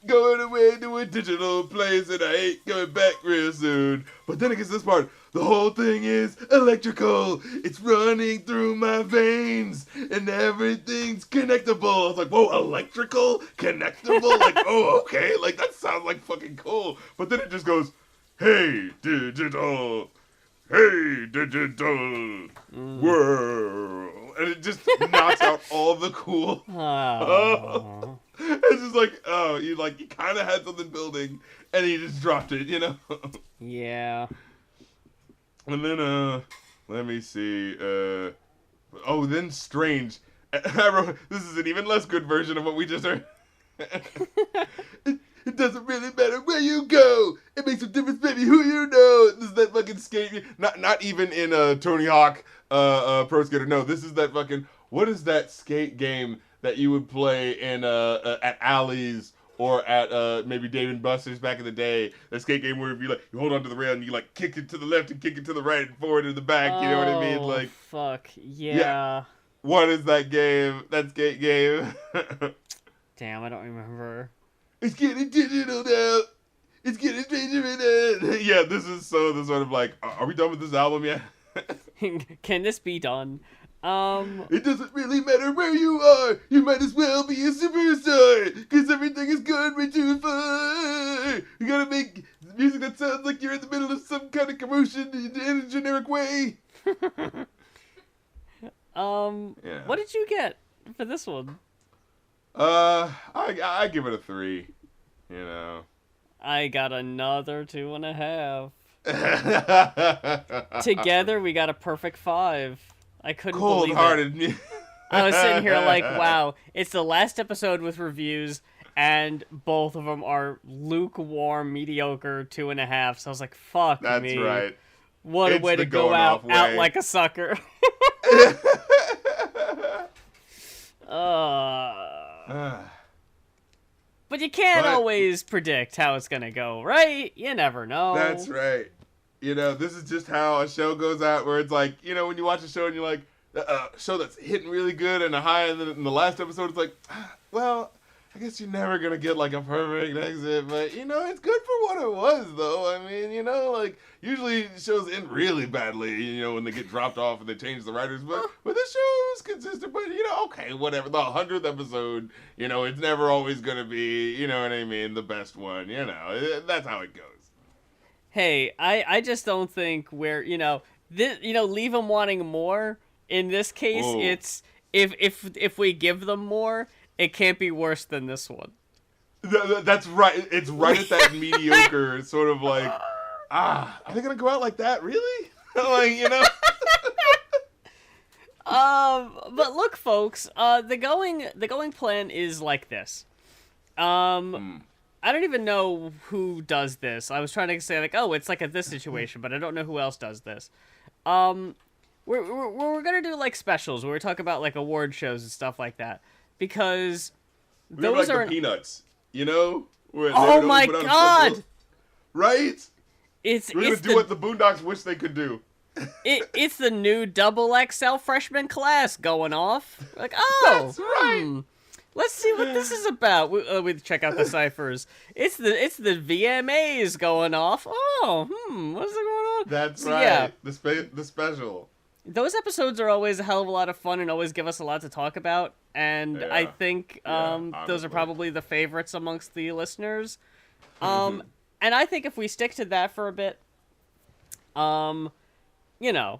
going away to a digital place, and I ain't going back real soon. But then it gets this part. The whole thing is electrical. It's running through my veins, and everything's connectable. I was like, whoa, electrical? Connectable? Like, oh, okay. Like, that sounds like fucking cool. But then it just goes, hey, digital. Hey, digital world. And it just knocks out all the cool. Oh. It's just like, you kind of had something building, and he just dropped it, Yeah. And then, let me see. Then Strange. I wrote, this is an even less good version of what we just heard. It doesn't really matter where you go. It makes a difference, baby, who you know. This is that fucking skate. Not even in Tony Hawk Pro Skater. No, this is that fucking. What is that skate game that you would play in at alleys or at maybe Dave & Buster's back in the day? The skate game where you hold onto the rail and you kick it to the left and kick it to the right and forward and the back. You know what I mean? Like, fuck yeah. What is that game? That skate game? Damn, I don't remember. It's getting digital now. It's getting digital. Yeah, this is so the sort of are we done with this album yet? Can this be done? It doesn't really matter where you are. You might as well be a superstar, because everything is going way too far. You gotta make music that sounds like you're in the middle of some kind of commotion in a generic way. What did you get for this one? I give it a 3. I got another 2.5. Together, we got a perfect 5. I couldn't believe it. Cold-hearted. I was sitting here like, wow, it's the last episode with reviews, and both of them are lukewarm, mediocre 2.5. So I was like, fuck me. That's right. What a way to go out like a sucker. But you can't always predict how it's gonna go, right? You never know. That's right. This is just how a show goes out, where it's like, when you watch a show and you're like, a show that's hitting really good and a high, and then in the last episode it's like, well, I guess you're never gonna get a perfect exit, but it's good for what it was, though. I mean, usually shows end really badly, when they get dropped off and they change the writers, but this show is consistent. But okay, whatever. The 100th episode, it's never always gonna be, you know what I mean, the best one. That's how it goes. Hey, I just don't think we're leave them wanting more. In this case, it's if we give them more, it can't be worse than this one. That's right. It's right at that mediocre sort of are they gonna go out like that? Really? But look, folks, the going plan is like this. I don't even know who does this. I was trying to say it's like this situation, but I don't know who else does this. We're gonna do specials where we talk about award shows and stuff like that, because those are the Peanuts, where oh my god, right? We're gonna do what the Boondocks wish they could do. It's the new XXL freshman class going off. That's right. Let's see what this is about. We check out the ciphers. It's the VMAs going off. What's going on? That's right. Yeah. The special. Those episodes are always a hell of a lot of fun and always give us a lot to talk about. And I think those are probably the favorites amongst the listeners. And I think if we stick to that for a bit, You know,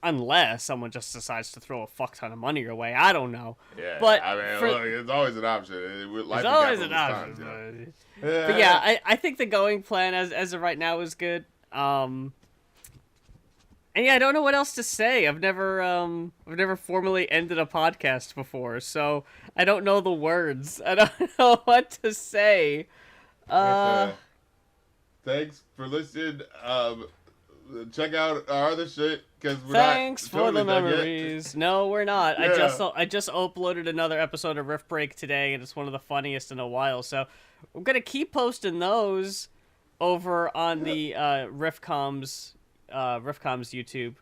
unless someone just decides to throw a fuck ton of money your way. I don't know. Yeah, But I mean, for, look, it's always an option. it's always an option. Times, But yeah, I think the going plan as of right now is good. And yeah, I don't know what else to say. I've never formally ended a podcast before, so I don't know the words. I don't know what to say. Thanks for listening. Check out our other shit because we're Thanks not for totally the done yet. memories. No, we're not. Yeah. I just uploaded another episode of Riff Break today, and it's one of the funniest in a while. So I'm gonna keep posting those over on the Riffcoms YouTube.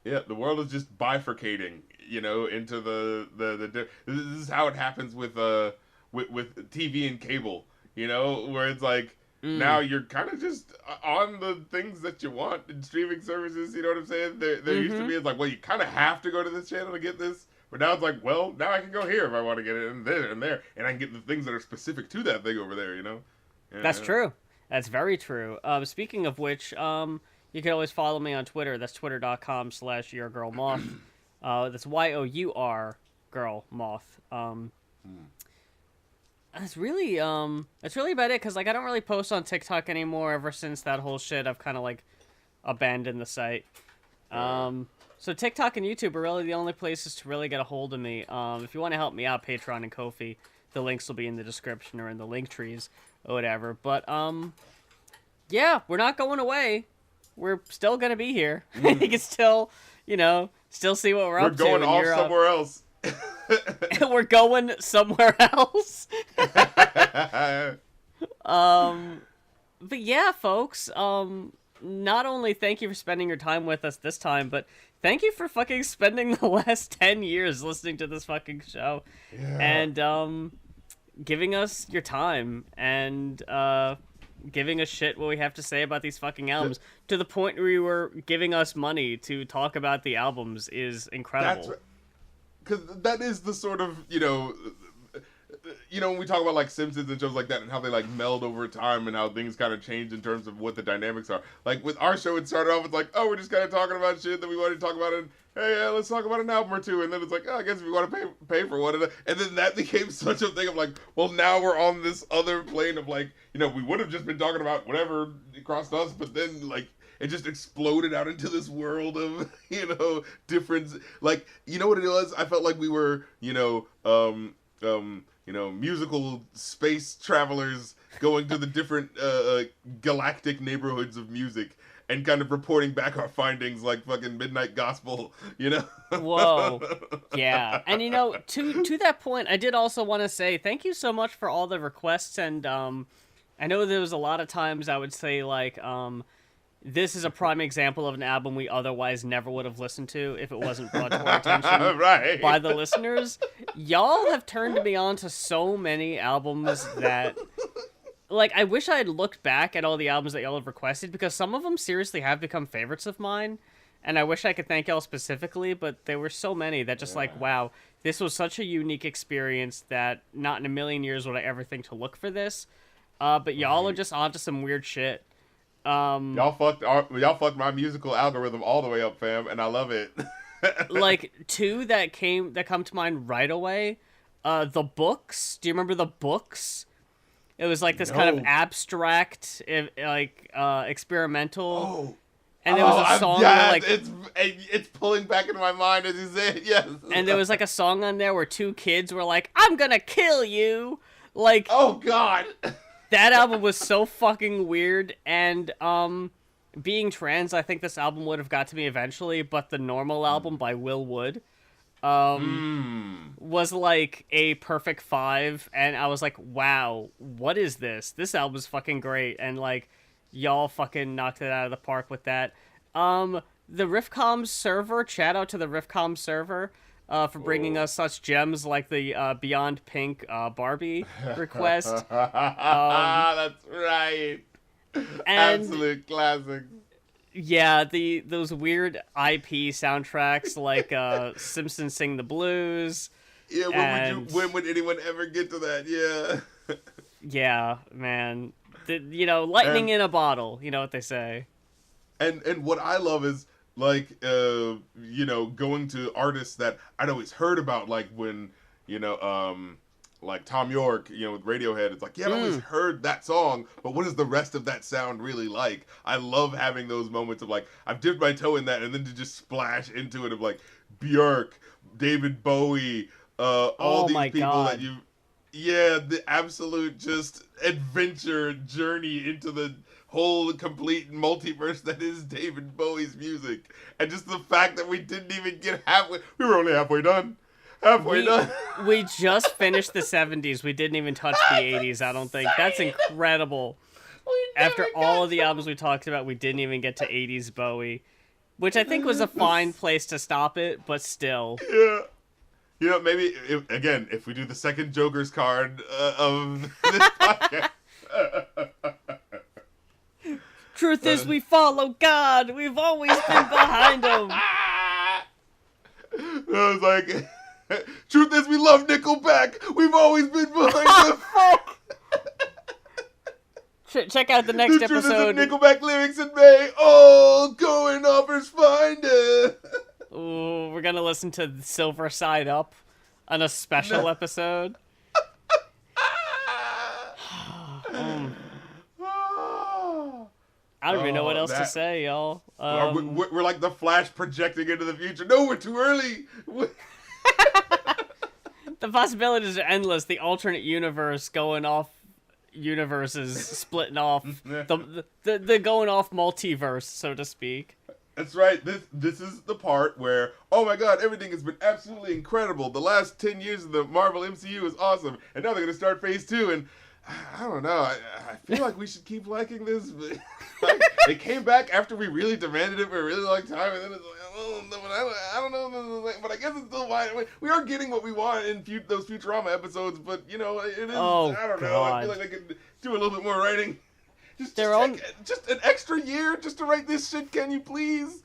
Yeah, the world is just bifurcating, into the this is how it happens with TV and cable, where it's like now you're kind of just on the things that you want in streaming services, you know what I'm saying? There used to be, it's like, well, you kind of have to go to this channel to get this, but now it's like, well, now I can go here if I want to get it, and there, and I can get the things that are specific to that thing over there, Yeah. That's true. That's very true. Speaking of which, you can always follow me on Twitter. That's twitter.com/yourgirlmoth. That's YOUR girl moth. That's really about it. Cause like I don't really post on TikTok anymore. Ever since that whole shit, I've kind of like abandoned the site. So TikTok and YouTube are really the only places to really get a hold of me. If you want to help me out, Patreon and Ko-fi, the links will be in the description or in the link trees or whatever. But yeah, we're not going away. We're still gonna be here. You can still, still see what we're up to. We're going off somewhere else. We're going somewhere else. But yeah, folks. Not only thank you for spending your time with us this time, but thank you for fucking spending the last 10 years listening to this fucking show, and giving us your time and giving a shit what we have to say about these fucking albums, to the point where you were giving us money to talk about the albums is incredible. Because that is the sort of, when we talk about like Simpsons and shows like that and how they like meld over time and how things kind of change in terms of what the dynamics are. Like with our show, it started off with like, oh, we're just kind of talking about shit that we wanted to talk about, and hey, let's talk about an album or two. And then it's like, oh, I guess if you want to pay for one. And then that became such a thing of like, well, now we're on this other plane of like, we would have just been talking about whatever crossed us, but then like, it just exploded out into this world of, different, like, you know what it was? I felt like we were, musical space travelers going to the different galactic neighborhoods of music and kind of reporting back our findings like fucking Midnight Gospel, Whoa. Yeah. And to that point, I did also want to say thank you so much for all the requests, and I know there was a lot of times I would say like this is a prime example of an album we otherwise never would have listened to if it wasn't brought to our attention right. by the listeners. Y'all have turned me on to so many albums that, like, I wish I had looked back at all the albums that y'all have requested, because some of them seriously have become favorites of mine, and I wish I could thank y'all specifically, but there were so many that just like, wow, this was such a unique experience that not in a million years would I ever think to look for this. But y'all are just onto some weird shit. Y'all fucked my musical algorithm all the way up, fam, and I love it. Like two that come to mind right away. The Books. Do you remember The Books? It was like this kind of abstract, experimental. Oh. And there was a song where, like it's pulling back into my mind as you say it. Yes. And there was like a song on there where two kids were like, "I'm gonna kill you." Like, oh god. That album was so fucking weird, and being trans, I think this album would have got to me eventually, but the Normal album by Will Wood was like a perfect 5, and I was like, wow, what is this? This album's fucking great, and like, y'all fucking knocked it out of the park with that. The Riffcoms server, shout out to the Riffcoms server, for bringing us such gems like the Beyond Pink Barbie request. That's right. Absolute classic. Yeah, those weird IP soundtracks like Simpsons Sing the Blues. Yeah, when would anyone ever get to that? Yeah. Yeah, man. lightning in a bottle. You know what they say. And what I love is like going to artists that I'd always heard about, like when like Tom York, with Radiohead. It's like, yeah, I've always heard that song, but what is the rest of that sound really like? I love having those moments of like, I've dipped my toe in that, and then to just splash into it of like Björk, David Bowie, all these people God. that the absolute just adventure journey into the whole complete multiverse that is David Bowie's music. And just the fact that we didn't even get halfway, we were only halfway done. We just finished the 70s. We didn't even touch the 80s, I don't think. That's incredible. After all of the albums we talked about, we didn't even get to 80s Bowie, which I think was a fine place to stop it, but still. Yeah. Maybe, if we do the second Joker's card of this podcast. Truth is, we follow God. We've always been behind him. I was like... Truth is, we love Nickelback. We've always been behind them. Check out the next episode. Truth is, the Nickelback lyrics in May. Oh, Goin offers find it. Ooh, we're gonna listen to Silver Side Up on a special episode. I don't even know what else to say, y'all. We're like the Flash projecting into the future. No, we're too early. The possibilities are endless. The alternate universe going off universes splitting off. The going off multiverse, so to speak. That's right. This is the part where, oh my god, everything has been absolutely incredible. The last 10 years of the Marvel MCU is awesome. And now they're going to start phase 2, and I don't know. I feel like we should keep liking this. But, they came back after we really demanded it for a really long time, and then it's like, I don't know. But I guess it's still fine. We are getting what we want in those Futurama episodes, but it is. I don't know. I feel like they could do a little bit more writing. Just an extra year just to write this shit. Can you please?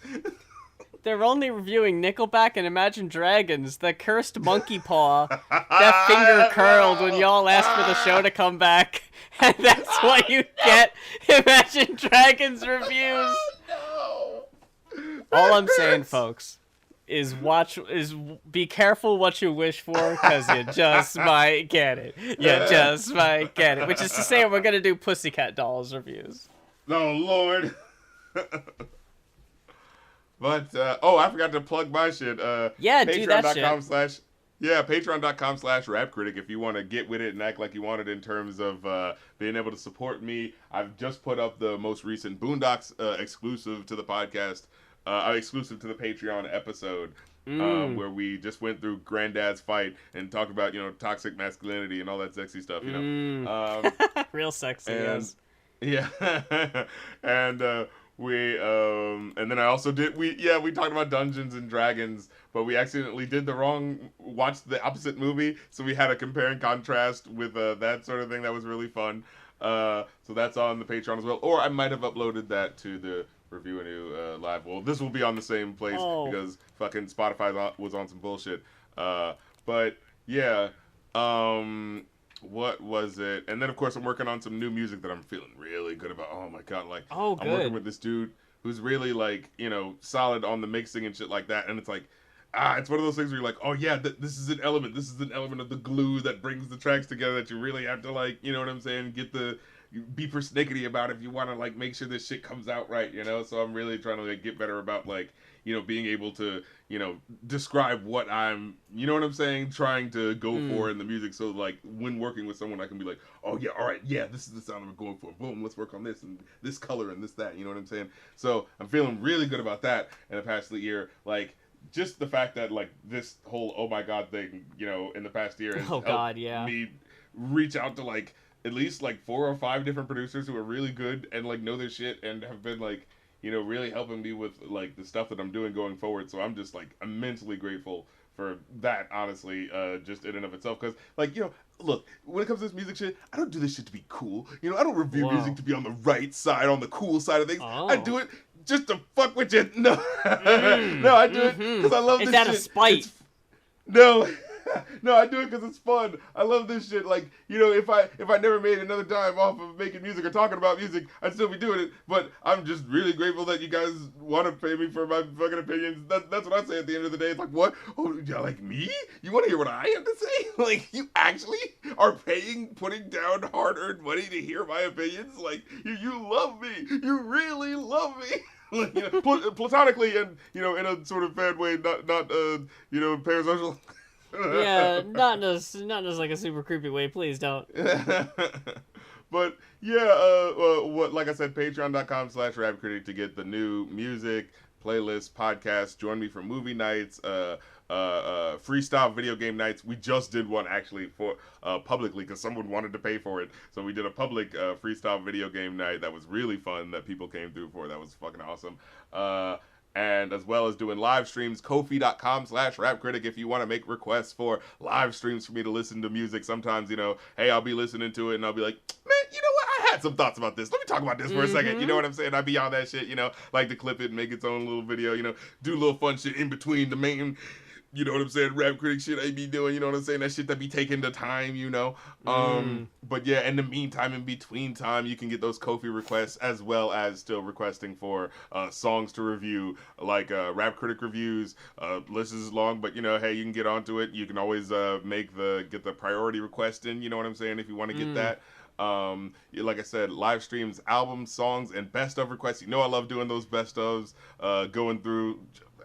They're only reviewing Nickelback and Imagine Dragons, the cursed monkey paw, that finger curled when y'all asked for the show to come back, and that's what you get. Imagine Dragons reviews. No. All I'm saying, folks, is be careful what you wish for, because you just might get it. You just might get it. Which is to say, we're gonna do Pussycat Dolls reviews. Oh Lord. But, I forgot to plug my shit. Yeah, do that shit. Patreon.com/rapcritic if you want to get with it and act like you want it in terms of being able to support me. I've just put up the most recent Boondocks exclusive to the podcast, exclusive to the Patreon episode, where we just went through Granddad's fight and talked about, toxic masculinity and all that sexy stuff, Real sexy, and, yes. Yeah. And, and then I also we talked about Dungeons and Dragons, but we accidentally watched the opposite movie, so we had a compare and contrast with that sort of thing. That was really fun. So that's on the Patreon as well, or I might have uploaded that to the Review a New live. Well, this will be on the same place because fucking Spotify was on some bullshit. But yeah, what was it? And then, of course, I'm working on some new music that I'm feeling really good about. Oh, my God. Like, I'm working with this dude who's really, like, solid on the mixing and shit like that. And it's like, it's one of those things where you're like, oh, yeah, this is an element. This is an element of the glue that brings the tracks together that you really have to, like, you know what I'm saying? Be persnickety about if you want to, like, make sure this shit comes out right, So I'm really trying to, like, get better about, like, being able to, describe what I'm, trying to go for in the music. So, like, when working with someone, I can be like, oh, yeah, all right, yeah, this is the sound I'm going for. Boom, let's work on this and this color and this, that, you know what I'm saying? So I'm feeling really good about that in the past year. Like, just the fact that, like, this whole oh my God thing, in the past year has helped me reach out to, like, at least, like, 4 or 5 different producers who are really good and, like, know their shit and have been, like, really helping me with, like, the stuff that I'm doing going forward. So I'm just, like, immensely grateful for that, honestly, just in and of itself. Because, like, look, when it comes to this music shit, I don't do this shit to be cool. I don't review music to be on the right side, on the cool side of things. I do it just to fuck with you. No. No, I do it because I love this shit. Is that a spite? No. No, I do it because it's fun. I love this shit. Like, you know, if I never made another dime off of making music or talking about music, I'd still be doing it. But I'm just really grateful that you guys want to pay me for my fucking opinions. That's what I say at the end of the day. It's like, what? Oh, you like me? You want to hear what I have to say? Like, you actually are putting down hard-earned money to hear my opinions? Like, you love me. You really love me. Like, you know, platonically and, you know, in a sort of bad way, not you know, parasocial. Yeah, not in like a super creepy way. Please don't. But yeah, what like I said, patreon.com/rapcritic to get the new music, playlist, podcast. Join me for movie nights, freestyle video game nights. We just did one actually for publicly because someone wanted to pay for it, so we did a public freestyle video game night that was really fun that people came through for. That was fucking awesome. And as well as doing live streams, Ko-fi.com/rapcritic if you want to make requests for live streams for me to listen to music. Sometimes, you know, hey, I'll be listening to it and I'll be like, man, you know what? I had some thoughts about this. Let me talk about this for a second. You know what I'm saying? I'd be on that shit, you know, like to clip it and make its own little video, you know, do a little fun shit in between the main, you know what I'm saying, rap critic shit I be doing, you know what I'm saying, that shit that be taking the time, you know. But yeah, in the meantime, in between time, you can get those Ko-fi requests as well as still requesting for songs to review, like rap critic reviews. List is long, but you know, hey, you can get onto it. You can always get the priority request in, you know what I'm saying, if you want to get that. Like I said, live streams, albums, songs, and best of requests. You know I love doing those best ofs, going through.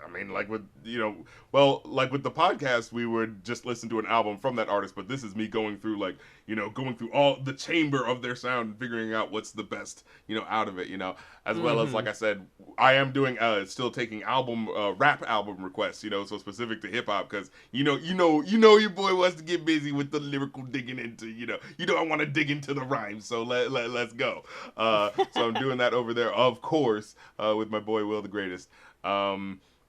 I mean, like with, you know, well, like with the podcast, we would just listen to an album from that artist, but this is me going through, like, you know, going through all the chamber of their sound and figuring out what's the best, you know, out of it, you know, as well as, like I said, I am doing, still taking rap album requests, you know, so specific to hip hop, because, you know, your boy wants to get busy with the lyrical digging into, you know, I want to dig into the rhymes, so let's go. So I'm doing that over there, of course, with my boy Will the Greatest.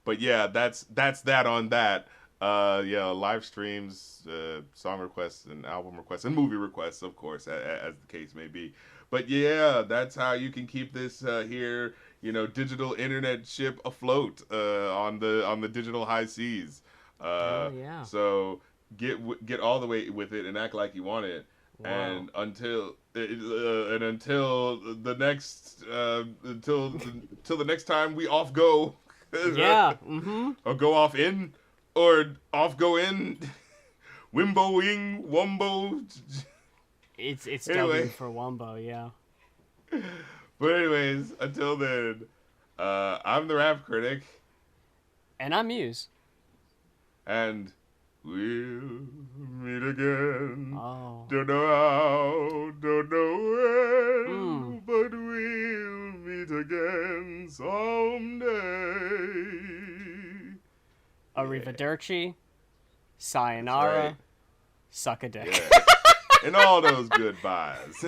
But yeah, that's that on that. Yeah, live streams, song requests, and album requests, and movie requests, of course, as the case may be. But yeah, that's how you can keep this here, you know, digital internet ship afloat on the digital high seas. Yeah. So get all the way with it and act like you want it. Wow. And until the next till the next time we off go. Yeah. Or go off in, or off go in. Wimbo wing, wumbo. It's Anyway. W for Wumbo, yeah. But anyways, until then, I'm the rap critic, And I'm Muse. and we'll meet again. Oh. Don't know how, don't know when, but we'll meet again someday. Arrivederci. Sayonara. right. Suck a dick. Yeah. And all those goodbyes.